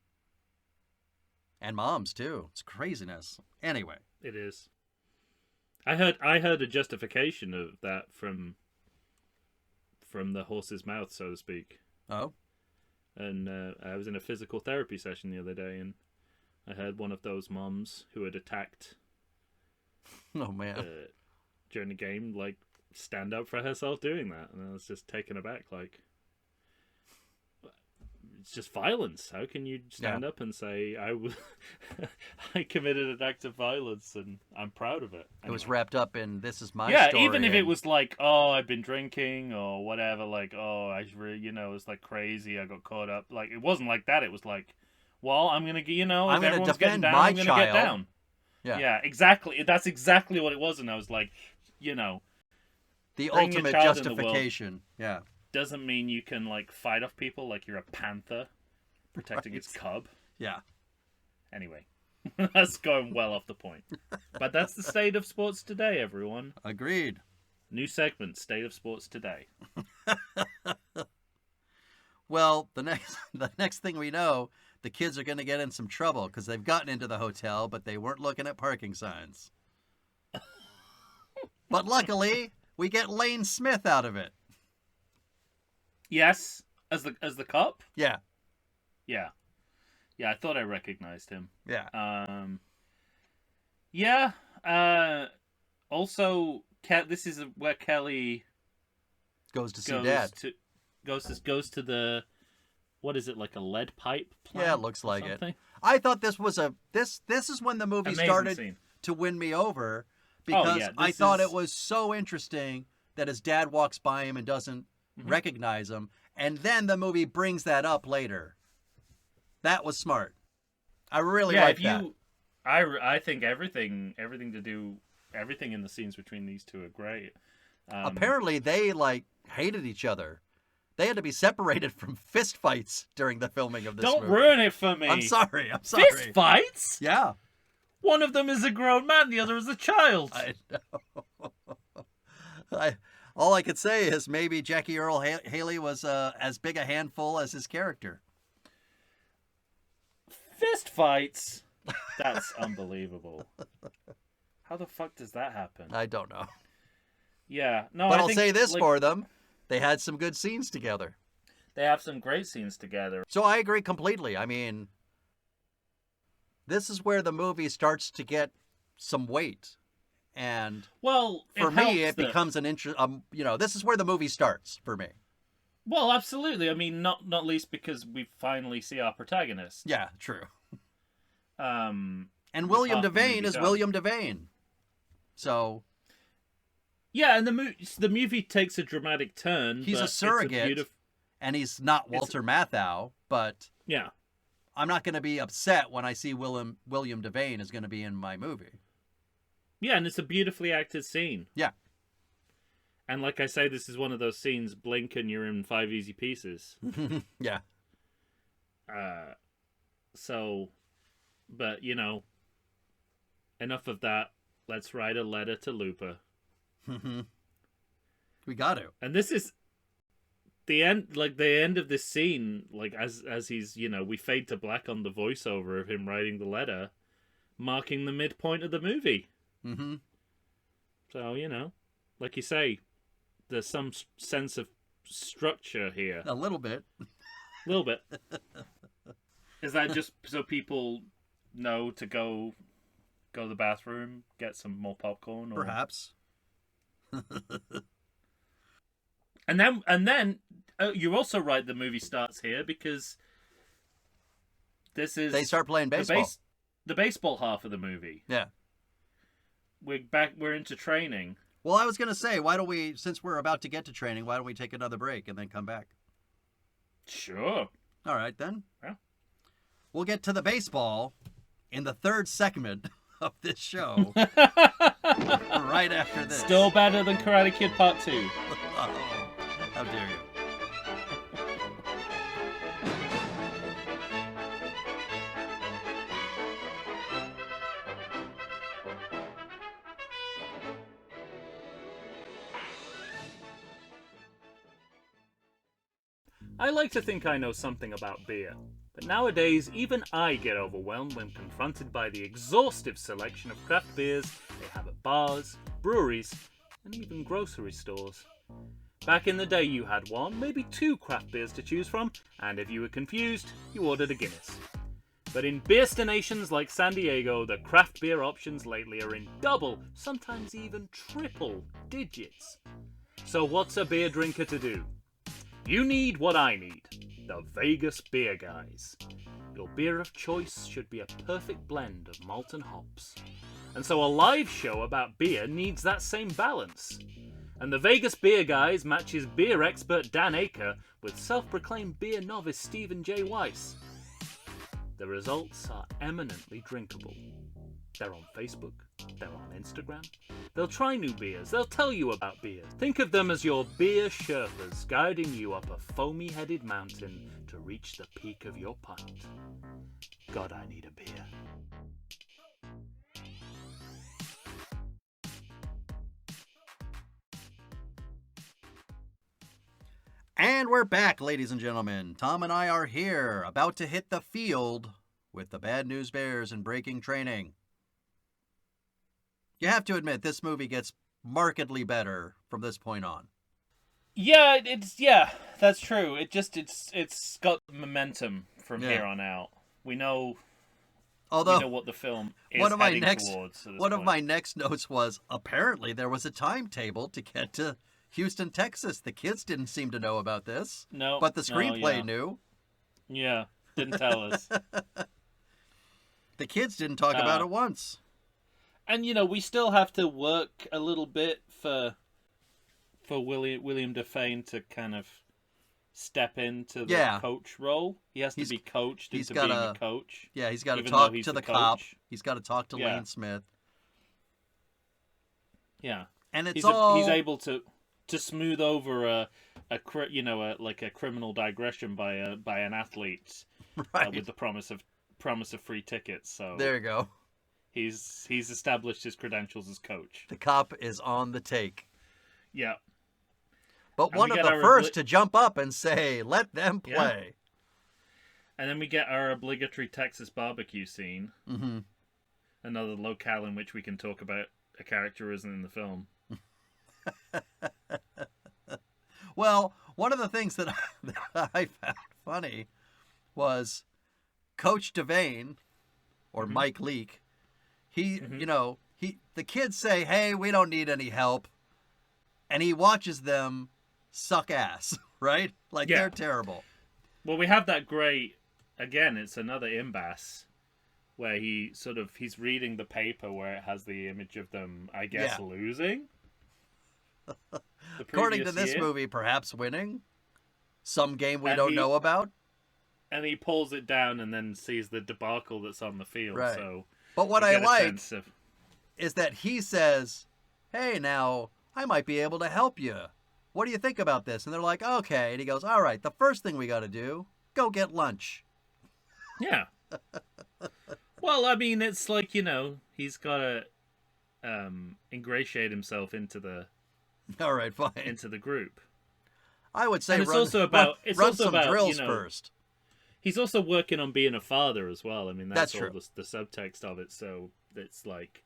Speaker 2: And moms, too. It's craziness. Anyway.
Speaker 1: It is. I heard a justification of that from the horse's mouth, so to speak.
Speaker 2: Oh?
Speaker 1: And I was in a physical therapy session the other day, and I heard one of those moms who had attacked...
Speaker 2: Oh, man.
Speaker 1: During the game, like, stand up for herself doing that. And I was just taken aback, like, it's just violence. How can you stand up and say, I committed an act of violence and I'm proud of it? Anyway.
Speaker 2: It was wrapped up in, this is my story.
Speaker 1: Yeah, even if it was like, oh, I've been drinking or whatever, like, oh, it's like crazy, I got caught up. Like, it wasn't like that. It was like, well, I'm going to, if everyone's getting down, I'm going to get down. Yeah, exactly. That's exactly what it was. And I was like,
Speaker 2: the ultimate justification. Yeah.
Speaker 1: Doesn't mean you can, like, fight off people like you're a panther protecting its cub.
Speaker 2: Yeah.
Speaker 1: Anyway, that's going well off the point. But that's the state of sports today, everyone.
Speaker 2: Agreed.
Speaker 1: New segment, State of Sports Today.
Speaker 2: Well, the next thing we know, the kids are going to get in some trouble because they've gotten into the hotel, but they weren't looking at parking signs. But luckily, we get Lane Smith out of it.
Speaker 1: Yes, as the cop.
Speaker 2: Yeah.
Speaker 1: Yeah. I thought I recognized him.
Speaker 2: Yeah.
Speaker 1: Yeah. Also, this is where Kelly
Speaker 2: goes to see Dad.
Speaker 1: Goes to the, what is it, like a lead pipe plant?
Speaker 2: Yeah, it looks like it. I thought this was this is when the movie
Speaker 1: Amazing
Speaker 2: started
Speaker 1: scene.
Speaker 2: To win me over because I thought it was so interesting that his dad walks by him and doesn't recognize him, and then the movie brings that up later. That was smart. I really like that.
Speaker 1: I think everything in the scenes between these two are great.
Speaker 2: Apparently, they hated each other. They had to be separated from fist fights during the filming of this movie.
Speaker 1: Don't ruin it for me.
Speaker 2: I'm sorry.
Speaker 1: Fist fights?
Speaker 2: Yeah.
Speaker 1: One of them is a grown man, the other is a child.
Speaker 2: I know. All I could say is maybe Jackie Earle Haley was as big a handful as his character.
Speaker 1: Fist fights? That's unbelievable. How the fuck does that happen?
Speaker 2: I don't know.
Speaker 1: Yeah. No,
Speaker 2: but I'll say this for them. They had some good scenes together.
Speaker 1: They have some great scenes together.
Speaker 2: So I agree completely. I mean, this is where the movie starts to get some weight. And for me, it becomes an interest. This is where the movie starts for me.
Speaker 1: Well, absolutely. I mean, not least because we finally see our protagonist.
Speaker 2: Yeah, true.
Speaker 1: And
Speaker 2: William Devane is William Devane. So.
Speaker 1: Yeah, and the movie takes a dramatic turn.
Speaker 2: He's a surrogate, and he's not Walter Matthau, but
Speaker 1: yeah,
Speaker 2: I'm not going to be upset when I see William Devane is going to be in my movie.
Speaker 1: Yeah, and it's a beautifully acted scene.
Speaker 2: Yeah.
Speaker 1: And like I say, this is one of those scenes, blink and you're in 5 easy pieces.
Speaker 2: Yeah.
Speaker 1: But, enough of that. Let's write a letter to Looper.
Speaker 2: We got to.
Speaker 1: And this is the end of this scene, as he's, we fade to black on the voiceover of him writing the letter, marking the midpoint of the movie.
Speaker 2: Mm-hmm.
Speaker 1: So, like you say, there's some sense of structure here.
Speaker 2: A little bit.
Speaker 1: A little bit. Is that just so people know to go to the bathroom, get some more popcorn? Or...
Speaker 2: Perhaps.
Speaker 1: And then you're also right, the movie starts here because this is...
Speaker 2: They start playing baseball.
Speaker 1: The baseball half of the movie.
Speaker 2: Yeah.
Speaker 1: We're into training.
Speaker 2: Well, I was going to say, why don't we, since we're about to get to training, why don't we take another break and then come back?
Speaker 1: Sure.
Speaker 2: All right, then.
Speaker 1: Yeah.
Speaker 2: We'll get to the baseball in the third segment of this show right after this.
Speaker 1: Still better than Karate Kid Part 2.
Speaker 2: Oh, how dare you.
Speaker 1: I like to think I know something about beer, but nowadays even I get overwhelmed when confronted by the exhaustive selection of craft beers they have at bars, breweries, and even grocery stores. Back in the day you had one, maybe 2 craft beers to choose from, and if you were confused, you ordered a Guinness. But in beerstinations like San Diego, the craft beer options lately are in double, sometimes even triple digits. So what's a beer drinker to do? You need what I need, the Vegas Beer Guys. Your beer of choice should be a perfect blend of malt and hops. And so a live show about beer needs that same balance. And the Vegas Beer Guys matches beer expert Dan Aker with self-proclaimed beer novice Stephen J. Weiss. The results are eminently drinkable. They're on Facebook, they're on Instagram. They'll try new beers, they'll tell you about beer. Think of them as your beer Sherpas guiding you up a foamy-headed mountain to reach the peak of your pint. God, I need a beer.
Speaker 2: And we're back, ladies and gentlemen. Tom and I are here, about to hit the field with the Bad News Bears in breaking training. You have to admit, this movie gets markedly better from this point on.
Speaker 1: Yeah, that's true. It's got momentum from here on out. We know what the film is heading towards.
Speaker 2: One of my next notes was, apparently there was a timetable to get to Houston, Texas. The kids didn't seem to know about this.
Speaker 1: No.
Speaker 2: But the screenplay knew.
Speaker 1: Yeah, didn't tell us.
Speaker 2: The kids didn't talk about it once.
Speaker 1: And, we still have to work a little bit for for William Defane to kind of step into the
Speaker 2: Yeah.
Speaker 1: coach role. He has to be coached into being a coach.
Speaker 2: Yeah, he's got to
Speaker 1: even
Speaker 2: talk
Speaker 1: though he's
Speaker 2: to the
Speaker 1: coach.
Speaker 2: cop. He's got to talk to
Speaker 1: Yeah.
Speaker 2: Lane Smith.
Speaker 1: Yeah,
Speaker 2: And
Speaker 1: he's able to smooth over a criminal digression by an athlete
Speaker 2: right.
Speaker 1: with the promise of free tickets. So
Speaker 2: there you go.
Speaker 1: He's established his credentials as coach.
Speaker 2: The cop is on the take.
Speaker 1: Yeah.
Speaker 2: But
Speaker 1: And
Speaker 2: one of the first to jump up and say, "Let them play."
Speaker 1: Yeah. And then we get our obligatory Texas barbecue scene.
Speaker 2: Mm-hmm.
Speaker 1: Another locale in which we can talk about a character isn't in the film.
Speaker 2: Well, one of the things that I found funny was Coach Devane, or Mike Leake. He, the kids say, "Hey, we don't need any help," and he watches them suck ass, right? Like they're terrible.
Speaker 1: Well, we have that great. Again, it's another impasse where he's reading the paper where it has the image of them, I guess, losing.
Speaker 2: According to this movie, perhaps winning some game we don't know about.
Speaker 1: And he pulls it down and then sees the debacle that's on the field.
Speaker 2: Right.
Speaker 1: So,
Speaker 2: but what I like is that he says, "Hey, now I might be able to help you. What do you think about this?" And they're like, "Okay." And he goes, "All right, the first thing we got to do, go get lunch."
Speaker 1: Yeah. Well, I mean, it's like, he's got to ingratiate himself into the
Speaker 2: all right, fine.
Speaker 1: into the group.
Speaker 2: I would say
Speaker 1: run some
Speaker 2: drills first.
Speaker 1: He's also working on being a father as well. I mean, that's all
Speaker 2: true.
Speaker 1: the subtext of it. So it's like,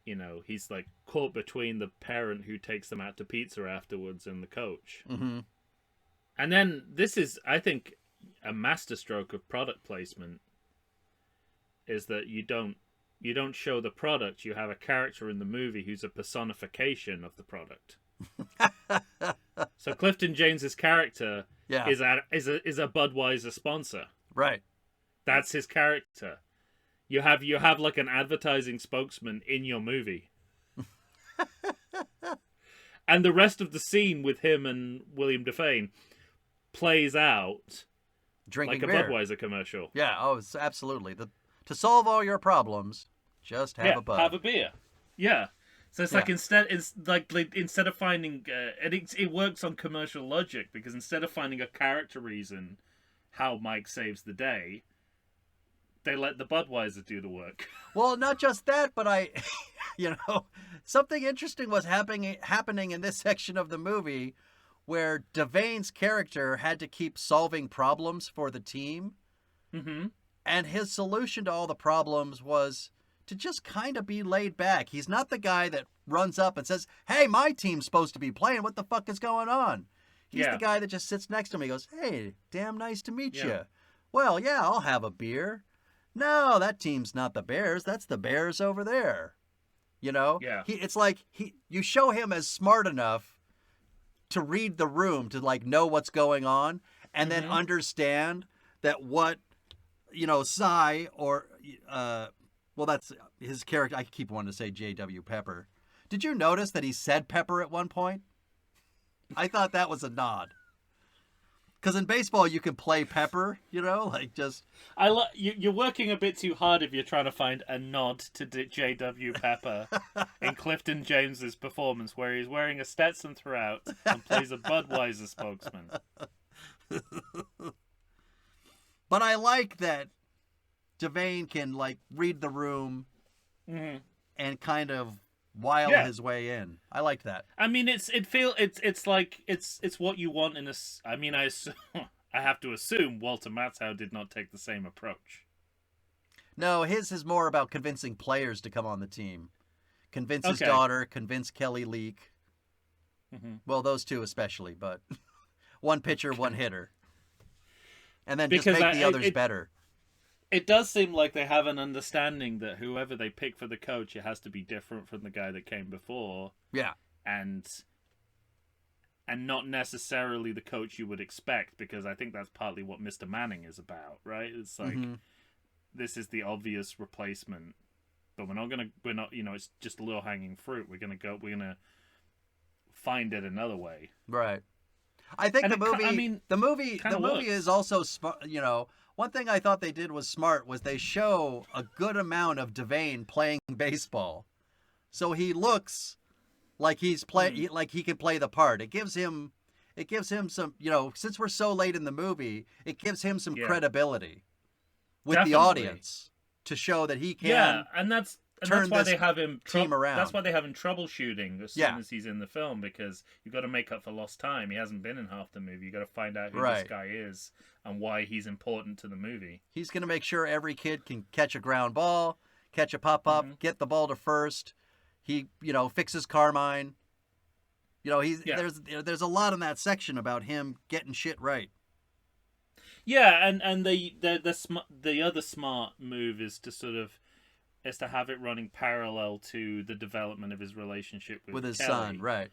Speaker 1: he's like caught between the parent who takes them out to pizza afterwards and the coach.
Speaker 2: Mm-hmm.
Speaker 1: And then this is, I think, a masterstroke of product placement. Is that you don't show the product. You have a character in the movie who's a personification of the product. So Clifton James's character is a Budweiser sponsor.
Speaker 2: Right.
Speaker 1: That's his character. You have like an advertising spokesman in your movie. And the rest of the scene with him and William Defane plays out
Speaker 2: drinking
Speaker 1: like a
Speaker 2: beer.
Speaker 1: Budweiser commercial.
Speaker 2: Yeah, it's absolutely. To solve all your problems, just have a bud.
Speaker 1: Have a beer. Yeah. So it's like instead of finding and it works on commercial logic, because instead of finding a character reason how Mike saves the day, they let the Budweiser do the work.
Speaker 2: Well, not just that, but something interesting was happening in this section of the movie where Devane's character had to keep solving problems for the team.
Speaker 1: Mm-hmm.
Speaker 2: And his solution to all the problems was to just kind of be laid back. He's not the guy that runs up and says, "Hey, my team's supposed to be playing. What the fuck is going on?" He's the guy that just sits next to him. He goes, "Hey, damn nice to meet you. Well, yeah, I'll have a beer. No, that team's not the Bears. That's the Bears over there."
Speaker 1: Yeah.
Speaker 2: It's like you show him as smart enough to read the room, to like know what's going on, and then understand that what Cy or that's his character. I keep wanting to say J.W. Pepper. Did you notice that he said Pepper at one point? I thought that was a nod. Because in baseball, you can play Pepper, just...
Speaker 1: You're working a bit too hard if you're trying to find a nod to J.W. Pepper in Clifton James's performance, where he's wearing a Stetson throughout and plays a Budweiser spokesman.
Speaker 2: But I like that Devane can read the room and kind of wile his way in. I liked that.
Speaker 1: I mean, it's what you want in a. I mean, I have to assume Walter Matthau did not take the same approach.
Speaker 2: No, his is more about convincing players to come on the team, convince his daughter, convince Kelly Leak. Mm-hmm. Well, those two especially, but one pitcher, one hitter, and then just make the others better.
Speaker 1: It does seem like they have an understanding that whoever they pick for the coach, it has to be different from the guy that came before.
Speaker 2: Yeah.
Speaker 1: And not necessarily the coach you would expect, because I think that's partly what Mr. Manning is about, right? It's like, this is the obvious replacement, but we're not, it's just low hanging fruit. We're going to find it another way.
Speaker 2: Right. I think
Speaker 1: And
Speaker 2: the movie, the movie
Speaker 1: works.
Speaker 2: is also smart. One thing I thought they did was smart was they show a good amount of Devane playing baseball, so he looks like he's like he can play the part. It gives him some, since we're so late in the movie, it gives him some credibility with the audience to show that he can.
Speaker 1: Yeah, and that's why they have him
Speaker 2: team around.
Speaker 1: That's why they have him troubleshooting as soon as he's in the film, because you've got to make up for lost time. He hasn't been in half the movie. You've got to find out who this guy is and why he's important to the movie.
Speaker 2: He's going to make sure every kid can catch a ground ball, catch a pop-up, get the ball to first. He, fixes Carmine. There's a lot in that section about him getting shit right.
Speaker 1: Yeah, and the other smart move is to have it running parallel to the development of his relationship with
Speaker 2: his
Speaker 1: Kelly,
Speaker 2: son, right?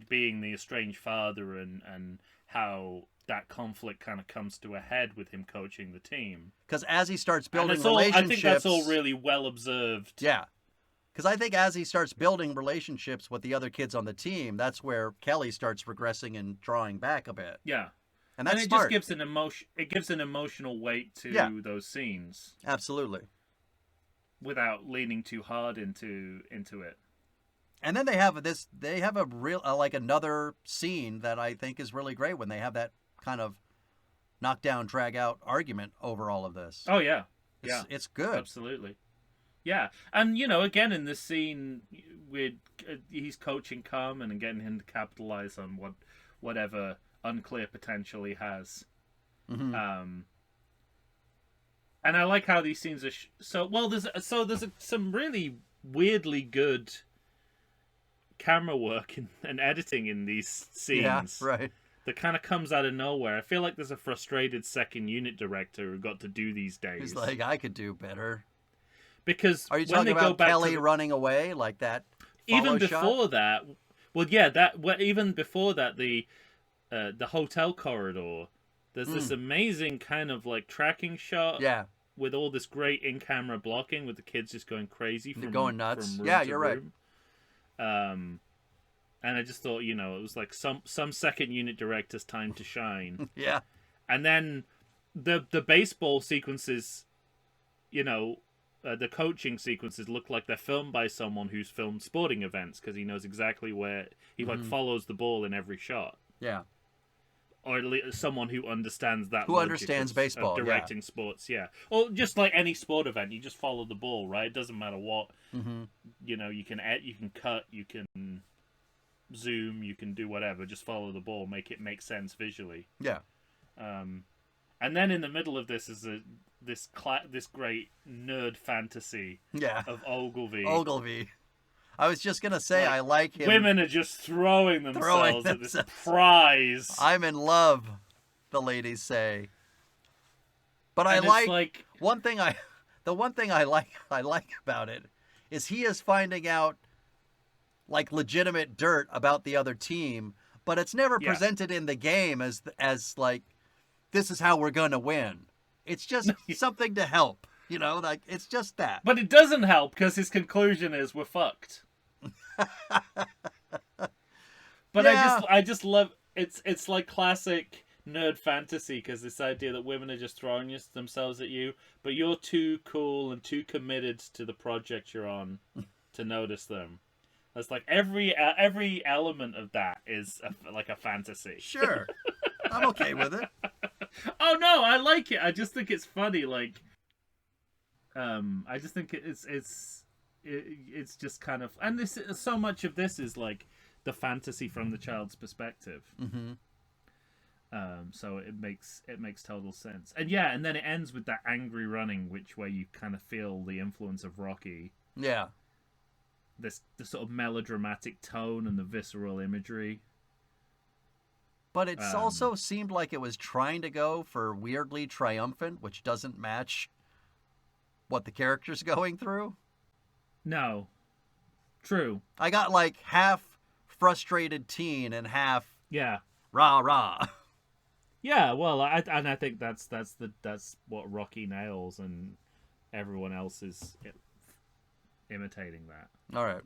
Speaker 1: Being the estranged father and how that conflict kind of comes to a head with him coaching the team.
Speaker 2: Because as he starts building relationships,
Speaker 1: I think that's all really well observed.
Speaker 2: Yeah. Because I think as he starts building relationships with the other kids on the team, that's where Kelly starts regressing and drawing back a bit.
Speaker 1: Yeah.
Speaker 2: And that's
Speaker 1: smart. Just gives an emotional weight to those scenes.
Speaker 2: Absolutely.
Speaker 1: Without leaning too hard into it.
Speaker 2: And then they have a real another scene that I think is really great when they have that kind of knockdown, drag out argument over all of this.
Speaker 1: Oh yeah.
Speaker 2: It's good.
Speaker 1: Absolutely. Yeah. And again in this scene with he's coaching Carmen and getting him to capitalize on whatever unclear potential he has.
Speaker 2: Mm-hmm.
Speaker 1: And I like how these scenes are there's some really weirdly good camera work and editing in these scenes.
Speaker 2: Yeah, right.
Speaker 1: That kind of comes out of nowhere. I feel like there's a frustrated second unit director who got to do these days.
Speaker 2: He's like, I could do better.
Speaker 1: Because
Speaker 2: are you talking about Kelly running away like that?
Speaker 1: Even before that, even before that, the hotel corridor. There's this amazing kind of like tracking shot.
Speaker 2: Yeah.
Speaker 1: With all this great in-camera blocking, with the kids just going crazy
Speaker 2: They're going nuts.
Speaker 1: From
Speaker 2: room to room.
Speaker 1: Right. And I just thought, it was like some second unit director's time to shine.
Speaker 2: Yeah.
Speaker 1: And then the baseball sequences, the coaching sequences look like they're filmed by someone who's filmed sporting events, because he knows exactly where he follows the ball in every shot.
Speaker 2: Yeah.
Speaker 1: Or at least somoneone who understands that.
Speaker 2: Who understands baseball,
Speaker 1: directing sports, yeah. Or just like any sport event, you just follow the ball, right? It doesn't matter what.
Speaker 2: Mm-hmm.
Speaker 1: You can cut, you can zoom, you can do whatever. Just follow the ball, make it make sense visually.
Speaker 2: Yeah.
Speaker 1: And then in the middle of this is this great nerd fantasy.
Speaker 2: Yeah.
Speaker 1: Of Ogilvy.
Speaker 2: Ogilvy. I was just gonna say, I like him.
Speaker 1: Women are just throwing themselves at this prize.
Speaker 2: I'm in love, the ladies say. But I like the one thing I like about it is he is finding out like legitimate dirt about the other team, but it's never presented in the game as like this is how we're gonna win. It's just something to help. Like it's just that.
Speaker 1: But it doesn't help because his conclusion is we're fucked. But I just love it's like classic nerd fantasy, because this idea that women are just throwing themselves at you, but you're too cool and too committed to the project you're on to notice them. That's like every element of that is like a fantasy.
Speaker 2: Sure, I'm okay with it.
Speaker 1: Oh no, I like it. I just think it's funny. Like, I just think it's just kind of, and this so much of this is like the fantasy from the child's perspective.
Speaker 2: Mm-hmm.
Speaker 1: So it makes total sense. And yeah, and then it ends with that angry running, where you kind of feel the influence of Rocky.
Speaker 2: Yeah.
Speaker 1: The sort of melodramatic tone and the visceral imagery.
Speaker 2: But it's also seemed like it was trying to go for weirdly triumphant, which doesn't match what the character's going through.
Speaker 1: No. True.
Speaker 2: I got like half frustrated teen and half rah rah.
Speaker 1: Yeah, well, I think that's what Rocky nails, and everyone else is imitating that.
Speaker 2: All right.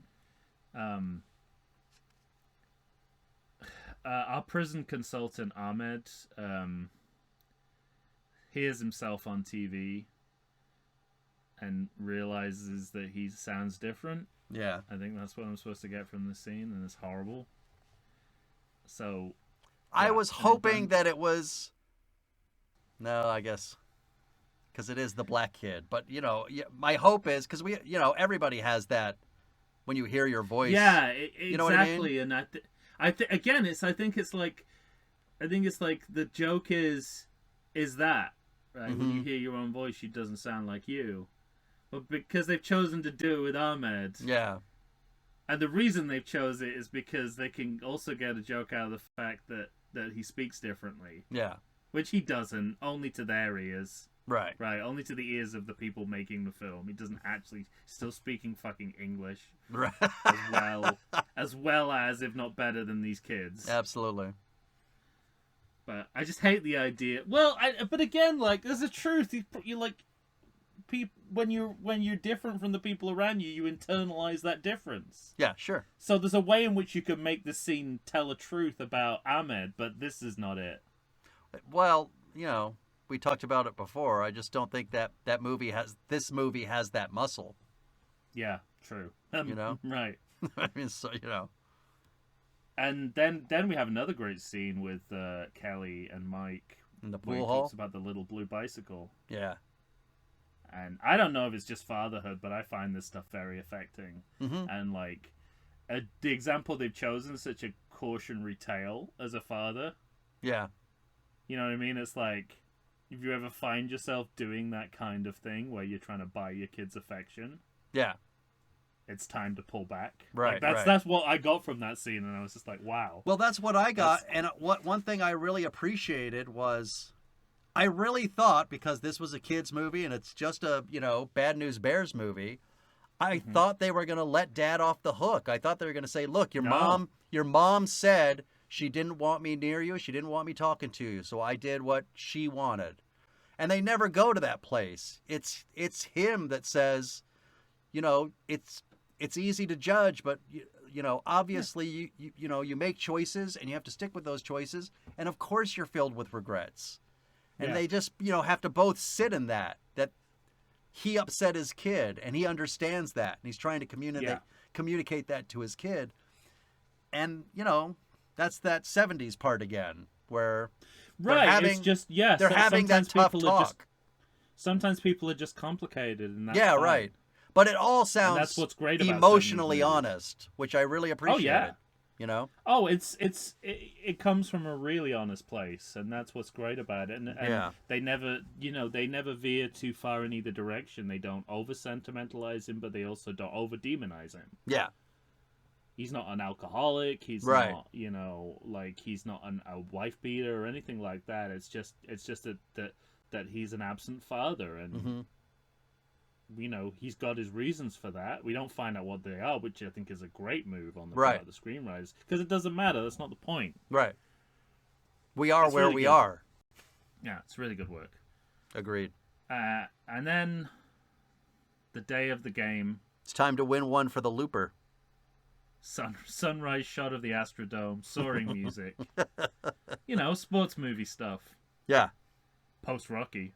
Speaker 1: our prison consultant Ahmed hears himself on TV and realizes that he sounds different.
Speaker 2: Yeah.
Speaker 1: I think that's what I'm supposed to get from this scene, and it's horrible. So,
Speaker 2: I
Speaker 1: yeah,
Speaker 2: was
Speaker 1: and
Speaker 2: hoping that it was. No, I guess because it is the black kid. But my hope is because everybody has that when you hear your voice.
Speaker 1: Yeah,
Speaker 2: You know what I mean?
Speaker 1: exactly. And again, I think it's like the joke is that right when you hear your own voice, she doesn't sound like you. But because they've chosen to do it with Ahmed,
Speaker 2: Yeah.
Speaker 1: and the reason they've chose it is because they can also get a joke out of the fact that he speaks differently,
Speaker 2: Yeah.
Speaker 1: which he doesn't, only to their ears,
Speaker 2: Right.
Speaker 1: right? Only to the ears of the people making the film. He doesn't actually still speaking fucking English
Speaker 2: Right.
Speaker 1: as well as, if not better than these kids.
Speaker 2: Absolutely.
Speaker 1: But I just hate the idea. Well, but again, like, there's a truth. You like. When you're different from the people around you, you internalize that difference.
Speaker 2: Yeah, sure.
Speaker 1: So there's a way in which you can make the scene tell a truth about Ahmed, but this is not it.
Speaker 2: Well, we talked about it before. I just don't think that this movie has that muscle.
Speaker 1: Yeah, true. Right.
Speaker 2: I mean, so
Speaker 1: And then we have another great scene with Kelly and Mike
Speaker 2: in the
Speaker 1: where he
Speaker 2: pool hall.
Speaker 1: talks about the little blue bicycle.
Speaker 2: Yeah.
Speaker 1: And I don't know if it's just fatherhood, but I find this stuff very affecting.
Speaker 2: Mm-hmm.
Speaker 1: And like, the example they've chosen is such a cautionary tale as a father.
Speaker 2: Yeah.
Speaker 1: You know what I mean? It's like, if you ever find yourself doing that kind of thing where you're trying to buy your kids affection,
Speaker 2: Yeah.
Speaker 1: it's time to pull back.
Speaker 2: Right.
Speaker 1: Like, that's what I got from that scene, and I was just like, wow.
Speaker 2: Well, that's what I got. And one thing I really appreciated was, I really thought, because this was a kids movie and it's just a Bad News Bears movie, I thought they were going to let Dad off the hook. I thought they were going to say, look, your mom said she didn't want me near you. She didn't want me talking to you. So I did what she wanted. And they never go to that place. It's him that says, it's easy to judge, but obviously you make choices and you have to stick with those choices. And of course you're filled with regrets. And they just, have to both sit in that he upset his kid and he understands that. And he's trying to communicate that to his kid. And, that's that 70s part again where
Speaker 1: it's just,
Speaker 2: they're having that tough talk.
Speaker 1: Sometimes people are just complicated. And that's
Speaker 2: fine. Right. But it all sounds
Speaker 1: and that's what's great about
Speaker 2: emotionally honest, which I really appreciate.
Speaker 1: Oh, yeah.
Speaker 2: Oh,
Speaker 1: it comes from a really honest place, and that's what's great about it. And they never veer too far in either direction. They don't over sentimentalize him, but they also don't over demonize him.
Speaker 2: Yeah.
Speaker 1: He's not an alcoholic. He's not, he's not a wife beater or anything like that. It's just that he's an absent father, and he's got his reasons for that. We don't find out what they are, which I think is a great move on the part of the screenwriters, because it doesn't matter. That's not the point.
Speaker 2: Right. We are where we
Speaker 1: good.
Speaker 2: are.
Speaker 1: Yeah, it's really good work.
Speaker 2: Agreed.
Speaker 1: And then the day of the game.
Speaker 2: It's time to win one for the Looper.
Speaker 1: Sunrise shot of the Astrodome, soaring music. Sports movie stuff.
Speaker 2: Yeah.
Speaker 1: Post Rocky.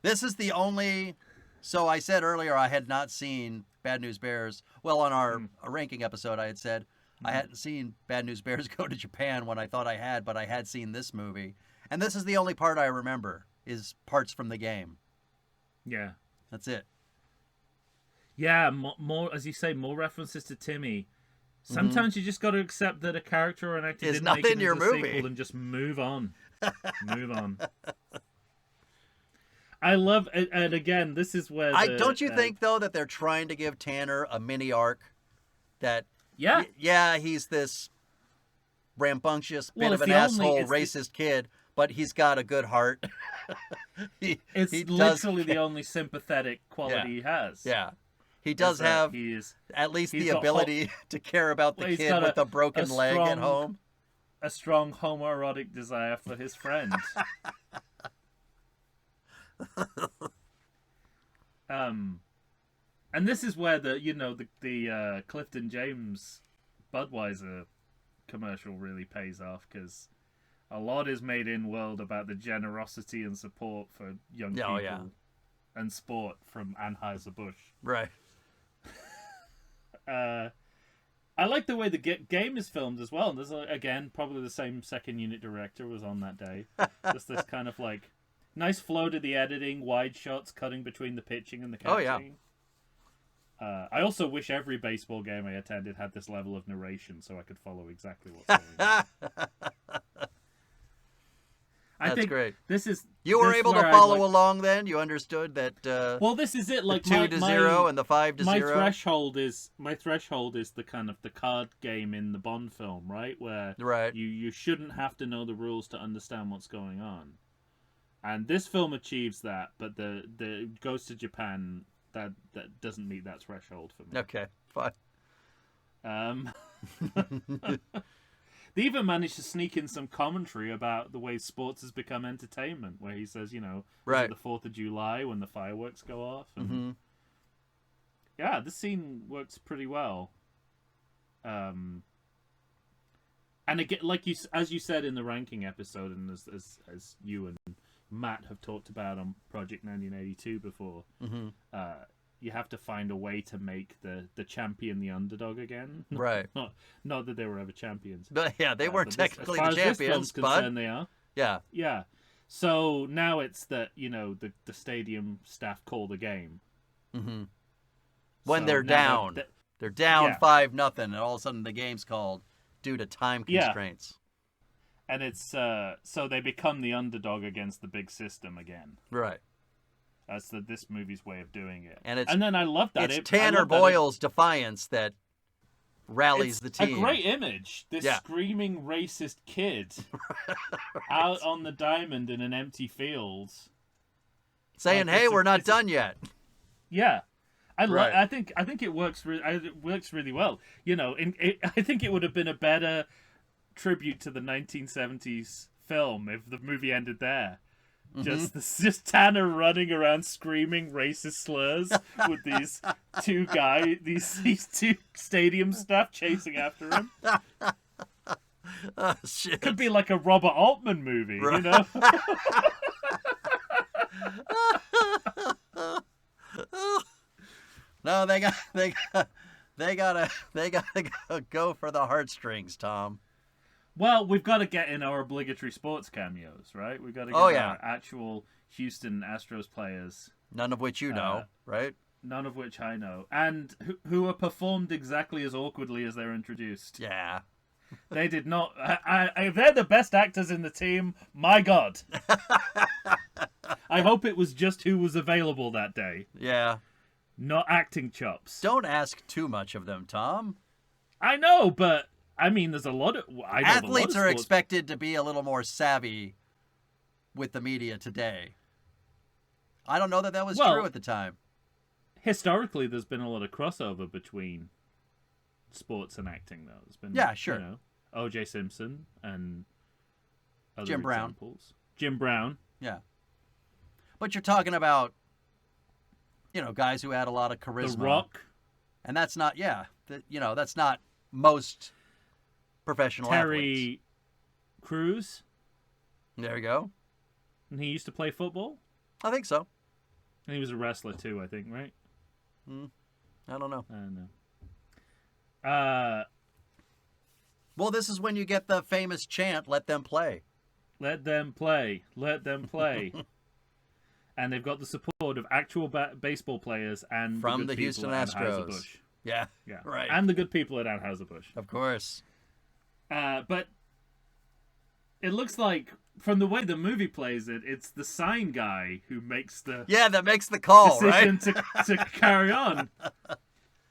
Speaker 2: This is the only. So I said earlier I had not seen Bad News Bears. Well, on our ranking episode, I had said I hadn't seen Bad News Bears go to Japan when I thought I had, but I had seen this movie. And this is the only part I remember is parts from the game.
Speaker 1: Yeah.
Speaker 2: That's it.
Speaker 1: Yeah, more as you say, more references to Timmy. Sometimes you just got to accept that a character or an actor didn't make it into a sequel and just move on. Move on. I love, and again, this is where
Speaker 2: don't you think though that they're trying to give Tanner a mini arc? That he's this rambunctious bit of an asshole, racist kid, but he's got a good heart.
Speaker 1: It's literally the only sympathetic quality he has.
Speaker 2: Yeah. He does have at least the ability to care about the kid with a broken leg at home.
Speaker 1: A strong homoerotic desire for his friend. And this is where the Clifton James Budweiser commercial really pays off, because a lot is made in world about the generosity and support for young people and sport from Anheuser-Busch.
Speaker 2: Right.
Speaker 1: I like the way the game is filmed as well. And there's, again, probably the same second unit director was on that day. Just this kind of like nice flow to the editing, wide shots cutting between the pitching and the catching.
Speaker 2: Oh, yeah.
Speaker 1: I also wish every baseball game I attended had this level of narration so I could follow exactly what's going on. I think
Speaker 2: great.
Speaker 1: This is
Speaker 2: you were able to follow along. Then you understood that.
Speaker 1: Well, this is it. Like
Speaker 2: the 2-0 and the 5-0.
Speaker 1: My threshold is the kind of the card game in the Bond film, right? Where you shouldn't have to know the rules to understand what's going on, and this film achieves that. But the Ghost of Japan that doesn't meet that threshold for me.
Speaker 2: Okay, fine.
Speaker 1: They even managed to sneak in some commentary about the way sports has become entertainment, where he says, the 4th of July when the fireworks go off. And yeah, this scene works pretty well. And again, as you said in the ranking episode, and as you and Matt have talked about on Project 1982 before, you have to find a way to make the champion the underdog again.
Speaker 2: Right.
Speaker 1: Not that they were ever champions.
Speaker 2: But yeah, they weren't technically the champions,
Speaker 1: but they are.
Speaker 2: Yeah.
Speaker 1: Yeah. So now it's that, the stadium staff call the game.
Speaker 2: Mm-hmm. When they're down. They're down 5-0, and all of a sudden the game's called due to time constraints.
Speaker 1: Yeah. And it's so they become the underdog against the big system again.
Speaker 2: Right.
Speaker 1: That's this movie's way of doing it.
Speaker 2: And
Speaker 1: then I love that.
Speaker 2: It's Tanner Boyle's defiance that rallies the team.
Speaker 1: A great image. This screaming racist kid out on the diamond in an empty field.
Speaker 2: Saying, hey, we're not done yet.
Speaker 1: Yeah. I think it works really well. I think it would have been a better tribute to the 1970s film if the movie ended there. Just Tanner running around screaming racist slurs with these two these two stadium staff chasing after him.
Speaker 2: Oh, shit.
Speaker 1: Could be like a Robert Altman movie,
Speaker 2: right. No, they gotta go for the heartstrings, Tom.
Speaker 1: Well, we've got to get in our obligatory sports cameos, right? We've got to get our actual Houston Astros players.
Speaker 2: None of which you know, right?
Speaker 1: None of which I know. And who are performed exactly as awkwardly as they're introduced.
Speaker 2: Yeah.
Speaker 1: They did not... if they're the best actors in the team, my God. I hope it was just who was available that day.
Speaker 2: Yeah.
Speaker 1: Not acting chops.
Speaker 2: Don't ask too much of them, Tom.
Speaker 1: I know, but... I mean, there's a lot of...
Speaker 2: Athletes are expected to be a little more savvy with the media today. I don't know that was true at the time.
Speaker 1: Historically, there's been a lot of crossover between sports and acting, though. There's been,
Speaker 2: sure.
Speaker 1: O.J. Simpson and other
Speaker 2: Jim Brown.
Speaker 1: examples. Jim Brown.
Speaker 2: Yeah. But you're talking about, guys who had a lot of charisma.
Speaker 1: The Rock.
Speaker 2: And that's not, that's not most... professional
Speaker 1: Terry
Speaker 2: athletes.
Speaker 1: Crews.
Speaker 2: There you go.
Speaker 1: And he used to play football?
Speaker 2: I think so.
Speaker 1: And he was a wrestler too, I think, right?
Speaker 2: I don't know.
Speaker 1: I don't know.
Speaker 2: Well, this is when you get the famous chant, let them play.
Speaker 1: Let them play. Let them play. And they've got the support of actual baseball players and
Speaker 2: from the Houston Astros. Yeah, right.
Speaker 1: And the good people at Anheuser-Busch.
Speaker 2: Of course.
Speaker 1: But it looks like, from the way the movie plays it, it's the sign guy who makes the
Speaker 2: that makes the call,
Speaker 1: decision
Speaker 2: right?
Speaker 1: to carry on.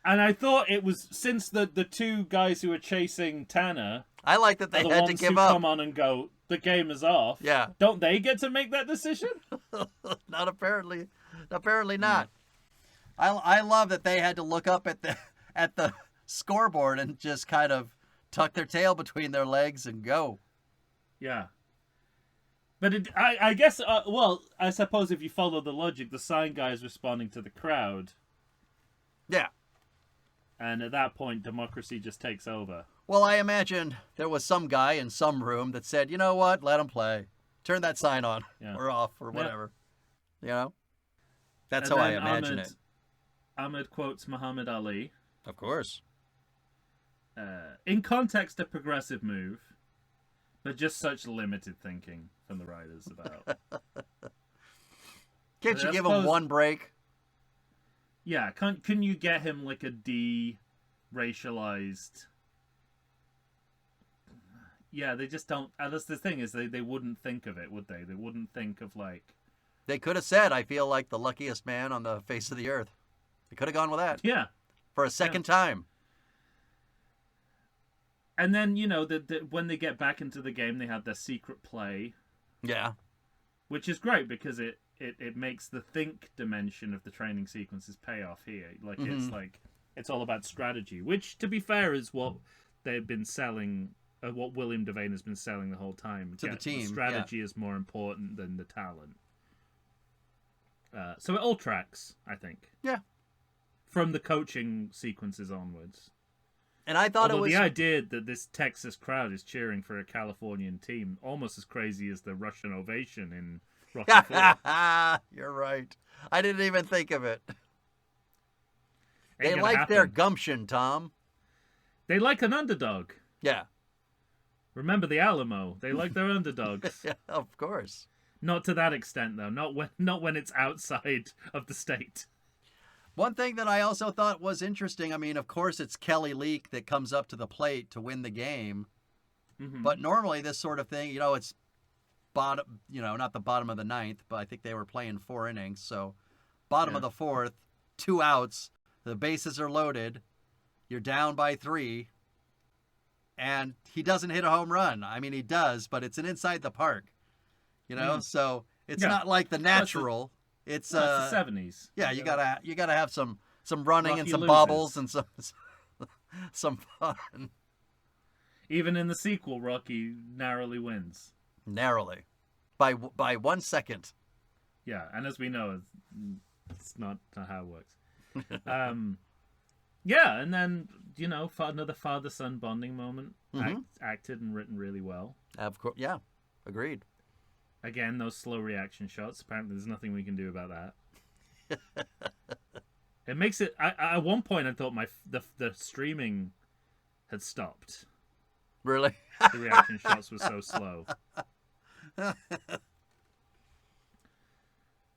Speaker 1: And I thought it was, since the two guys who are chasing Tanner,
Speaker 2: I like that they
Speaker 1: are the
Speaker 2: had
Speaker 1: ones
Speaker 2: to give
Speaker 1: who
Speaker 2: up.
Speaker 1: come on and go, the game is off.
Speaker 2: Yeah.
Speaker 1: Don't they get to make that decision?
Speaker 2: Not apparently. Apparently not. I love that they had to look up at the scoreboard and just kind of tuck their tail between their legs and go.
Speaker 1: Yeah. But I guess, I suppose if you follow the logic, the sign guy is responding to the crowd.
Speaker 2: Yeah.
Speaker 1: And at that point, democracy just takes over.
Speaker 2: Well, I imagine there was some guy in some room that said, you know what, let him play. Turn that sign on
Speaker 1: Yeah.
Speaker 2: or off or whatever. You know? That's
Speaker 1: And
Speaker 2: how I
Speaker 1: then
Speaker 2: imagine it.
Speaker 1: Ahmed quotes Muhammad Ali.
Speaker 2: Of course.
Speaker 1: In context, a progressive move, but just such limited thinking from the writers about.
Speaker 2: Can't you
Speaker 1: I
Speaker 2: give him
Speaker 1: suppose-
Speaker 2: one break?
Speaker 1: Yeah, can you get him like a de-racialized? Yeah, they just don't. That's the thing is they wouldn't think of it, would they? They wouldn't think of like.
Speaker 2: They could have said, I feel like the luckiest man on the face of the earth. They could have gone with that
Speaker 1: Yeah,
Speaker 2: for a second time.
Speaker 1: and then when they get back into the game, they have their secret play,
Speaker 2: Yeah.
Speaker 1: which is great because it makes the think dimension of the training sequences pay off here. Like it's all about strategy, which to be fair is what they've been selling. What William Devane has been selling the whole time.
Speaker 2: To the team,
Speaker 1: strategy is more important than the talent. So it all tracks, I think.
Speaker 2: Yeah.
Speaker 1: From the coaching sequences onwards.
Speaker 2: And I thought
Speaker 1: Although
Speaker 2: it was...
Speaker 1: the idea that this Texas crowd is cheering for a Californian team, almost as crazy as the Russian ovation in Rocky IV.
Speaker 2: You're right. I didn't even think of it.
Speaker 1: Ain't
Speaker 2: They
Speaker 1: gonna
Speaker 2: like their
Speaker 1: happen.
Speaker 2: gumption, Tom.
Speaker 1: They like an underdog.
Speaker 2: Yeah.
Speaker 1: Remember the Alamo. They like their underdogs.
Speaker 2: Yeah, of course.
Speaker 1: Not to that extent, though. Not when it's outside of the state.
Speaker 2: One thing that I also thought was interesting, I mean, of course, it's Kelly Leak that comes up to the plate to win the game.
Speaker 1: Mm-hmm.
Speaker 2: But normally this sort of thing, it's bottom, not the bottom of the ninth, but I think they were playing 4 innings. So bottom of the 4th, 2 outs, the bases are loaded, you're down by 3, and he doesn't hit a home run. I mean, he does, but it's an inside the park, so it's not like the natural. It's
Speaker 1: the 70s.
Speaker 2: Yeah, you gotta have some running
Speaker 1: Rocky
Speaker 2: and some
Speaker 1: loses.
Speaker 2: bobbles and some fun.
Speaker 1: Even in the sequel, Rocky narrowly wins.
Speaker 2: Narrowly, by 1 second.
Speaker 1: Yeah, and as we know, it's not how it works. Yeah, and then another father-son bonding moment, acted and written really well.
Speaker 2: Of course, yeah, agreed.
Speaker 1: Again, those slow reaction shots. Apparently, there's nothing we can do about that. It makes it. At one point, I thought the streaming had stopped.
Speaker 2: Really?
Speaker 1: The reaction shots were so slow.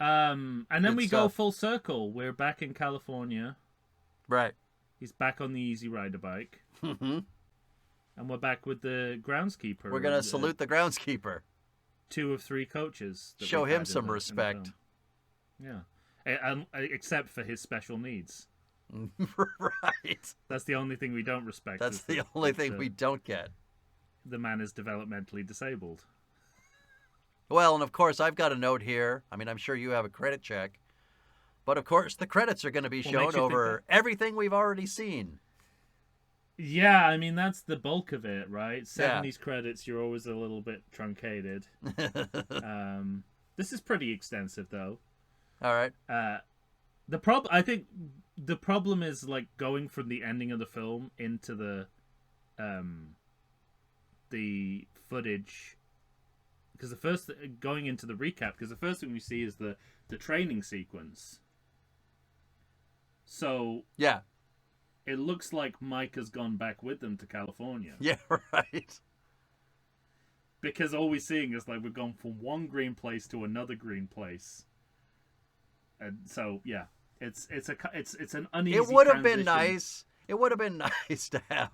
Speaker 1: And then
Speaker 2: Good
Speaker 1: we go
Speaker 2: stuff.
Speaker 1: full circle. We're back in California.
Speaker 2: Right.
Speaker 1: He's back on the Easy Rider bike.
Speaker 2: Mm-hmm.
Speaker 1: And we're back with the groundskeeper.
Speaker 2: We're gonna salute the groundskeeper.
Speaker 1: 2 of 3 coaches. that
Speaker 2: Show
Speaker 1: we've
Speaker 2: him
Speaker 1: had in
Speaker 2: some
Speaker 1: the
Speaker 2: respect.
Speaker 1: film. Yeah. Except for his special needs.
Speaker 2: Right.
Speaker 1: That's the only thing we don't respect.
Speaker 2: That's
Speaker 1: is
Speaker 2: the
Speaker 1: that-
Speaker 2: only
Speaker 1: that,
Speaker 2: thing we don't get.
Speaker 1: The man is developmentally disabled.
Speaker 2: Well, and of course, I've got a note here. I mean, I'm sure you have a credit check. But of course, the credits are going to be
Speaker 1: What
Speaker 2: shown
Speaker 1: makes you think
Speaker 2: over everything we've already seen.
Speaker 1: Yeah, I mean, that's the bulk of it, right?
Speaker 2: Yeah.
Speaker 1: 70s credits, you're always a little bit truncated. This is pretty extensive, though.
Speaker 2: All right.
Speaker 1: I think the problem is like going from the ending of the film into the footage, because going into the recap, because the first thing we see is the training sequence. So
Speaker 2: Yeah.
Speaker 1: it looks like Mike has gone back with them to California,
Speaker 2: Yeah, right.
Speaker 1: because all we're seeing is like we've gone from one green place to another green place, and so yeah, it's an uneasy.
Speaker 2: It would have been
Speaker 1: transition.
Speaker 2: nice. It would have been nice to have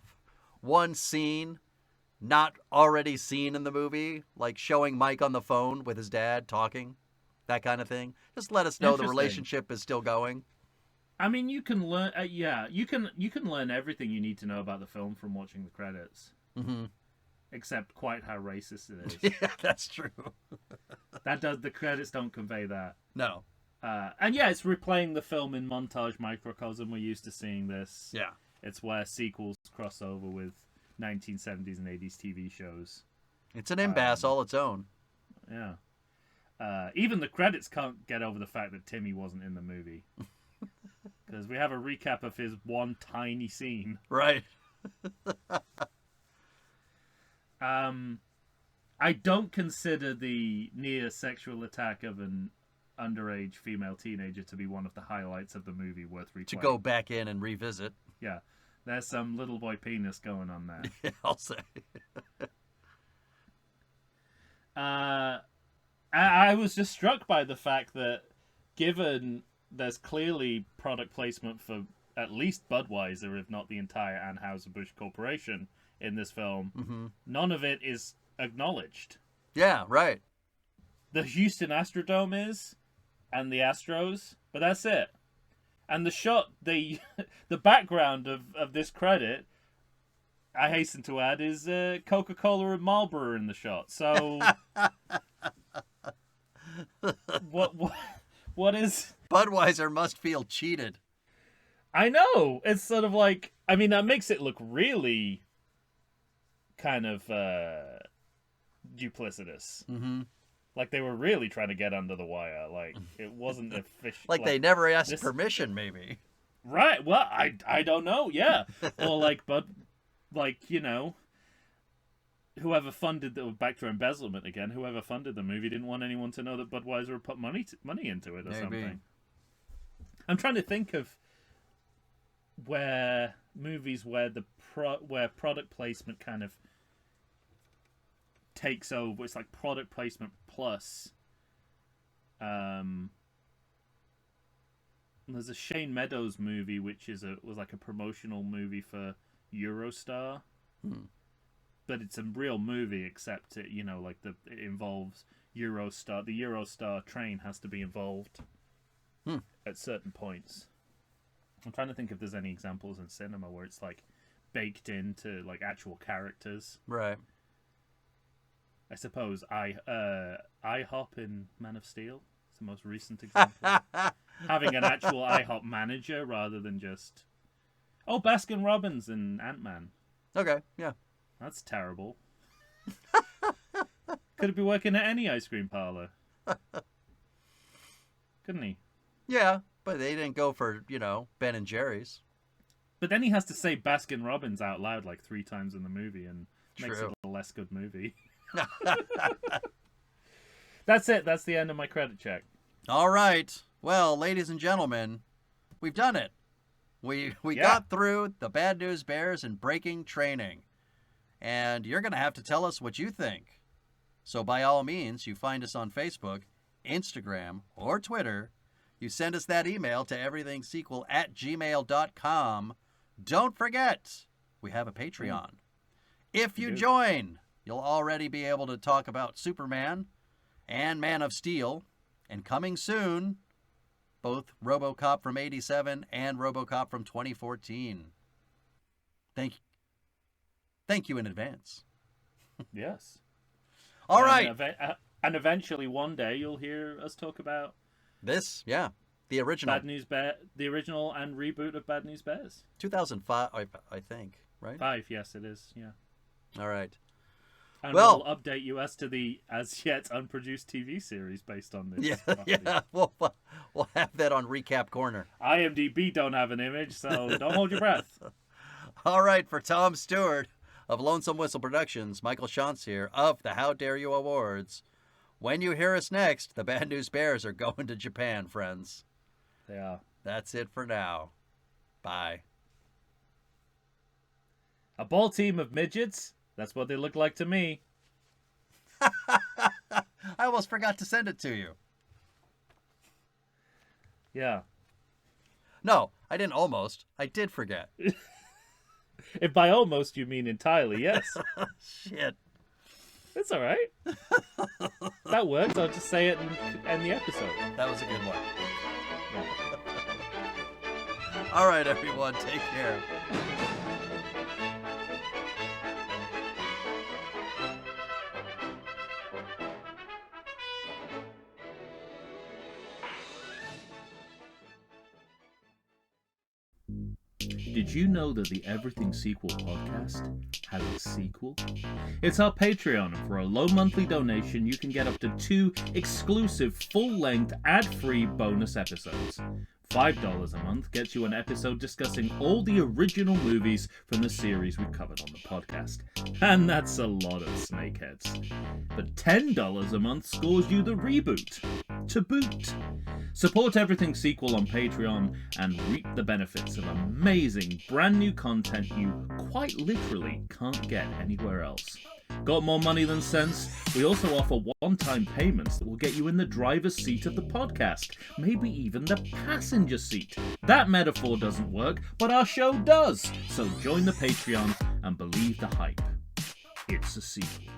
Speaker 2: one scene not already seen in the movie, like showing Mike on the phone with his dad talking, that kind of thing. Just let us know the
Speaker 1: Interesting.
Speaker 2: relationship is still going.
Speaker 1: I mean, you can learn. You can learn everything you need to know about the film from watching the credits,
Speaker 2: Mm-hmm.
Speaker 1: except quite how racist it is.
Speaker 2: Yeah, that's true.
Speaker 1: The credits don't convey that.
Speaker 2: No.
Speaker 1: And yeah, it's replaying the film in montage microcosm. We're used to seeing this.
Speaker 2: Yeah.
Speaker 1: It's where sequels cross over with 1970s and 80s TV shows.
Speaker 2: It's an impasse all its own.
Speaker 1: Yeah. Even the credits can't get over the fact that Timmy wasn't in the movie. Because we have a recap of his one tiny scene.
Speaker 2: Right.
Speaker 1: I don't consider the near sexual attack of an underage female teenager to be one of the highlights of the movie worth replaying.
Speaker 2: To go back in and revisit.
Speaker 1: Yeah, there's some little boy penis going on there.
Speaker 2: Yeah, I'll say.
Speaker 1: I was just struck by the fact that, given there's clearly product placement for at least Budweiser, if not the entire Anheuser-Busch Corporation in this film, none of it is acknowledged.
Speaker 2: Yeah, right.
Speaker 1: The Houston Astrodome is, and the Astros, but that's it. And the shot, the background of this credit, I hasten to add, is Coca-Cola and Marlboro in the shot. So, what is...
Speaker 2: Budweiser must feel cheated.
Speaker 1: I know! It's sort of like... I mean, that makes it look really kind of duplicitous.
Speaker 2: Mm-hmm.
Speaker 1: Like they were really trying to get under the wire. Like it wasn't official.
Speaker 2: Like they never asked permission, maybe.
Speaker 1: Right. Well, I don't know. Yeah. Or like you know, whoever funded back to embezzlement again. Whoever funded the movie didn't want anyone to know that Budweiser had put money into it or something. I'm trying to think of movies where where product placement kind of takes over. It's like product placement plus. There's a Shane Meadows movie which was like a promotional movie for Eurostar, but it's a real movie except it involves Eurostar. The Eurostar train has to be involved at certain points. I'm trying to think if there's any examples in cinema where it's like baked into like actual characters.
Speaker 2: Right.
Speaker 1: I suppose IHOP in Man of Steel is the most recent example. Having an actual IHOP manager rather than just... Oh, Baskin Robbins in Ant-Man.
Speaker 2: Okay, yeah.
Speaker 1: That's terrible. Could it be working at any ice cream parlor? Couldn't he?
Speaker 2: Yeah, but they didn't go for, Ben and Jerry's.
Speaker 1: But then he has to say Baskin Robbins out loud like 3 times in the movie and makes it a less good movie. That's it. That's the end of my credit check.
Speaker 2: All right. Well, ladies and gentlemen, we've done it. We got through the Bad News Bears and Breaking Training. And you're going to have to tell us what you think. So by all means, you find us on Facebook, Instagram, or Twitter. You send us that email to everythingsequel@gmail.com. Don't forget, we have a Patreon. If you join, you'll already be able to talk about Superman and Man of Steel. And coming soon, both RoboCop from '87 and RoboCop from 2014. Thank you in advance.
Speaker 1: Yes.
Speaker 2: All right.
Speaker 1: And eventually one day you'll hear us talk about
Speaker 2: this, the original.
Speaker 1: Bad News Bear, the original and reboot of Bad News Bears.
Speaker 2: 2005, I think, right?
Speaker 1: 5, yes, it is, yeah.
Speaker 2: All right.
Speaker 1: And we'll update you as to the as yet unproduced TV series based on this.
Speaker 2: Yeah. We'll have that on Recap Corner.
Speaker 1: IMDb don't have an image, so don't hold your breath.
Speaker 2: All right, for Tom Stewart of Lonesome Whistle Productions, Michael Shantz here of the How Dare You Awards. When you hear us next, the Bad News Bears are going to Japan, friends.
Speaker 1: They are.
Speaker 2: That's it for now. Bye.
Speaker 1: A ball team of midgets? That's what they look like to me.
Speaker 2: I almost forgot to send it to you.
Speaker 1: Yeah.
Speaker 2: No, I didn't almost. I did forget.
Speaker 1: If by almost you mean entirely, yes.
Speaker 2: Shit.
Speaker 1: It's all right. That works. I'll just say it and end the episode.
Speaker 2: That was a good one.
Speaker 1: Yeah.
Speaker 2: All right, everyone. Take care.
Speaker 1: Did you know that the Everything Sequel podcast has a sequel? It's our Patreon, and for a low monthly donation, you can get up to 2 exclusive, full-length, ad-free bonus episodes. $5 a month gets you an episode discussing all the original movies from the series we've covered on the podcast. And that's a lot of snakeheads. But $10 a month scores you the reboot. To boot. Support Everything Sequel on Patreon and reap the benefits of amazing brand new content you quite literally can't get anywhere else. Got more money than sense? We also offer one-time payments that will get you in the driver's seat of the podcast, maybe even the passenger seat. That metaphor doesn't work, but our show does. So join the Patreon and believe the hype. It's a sequel.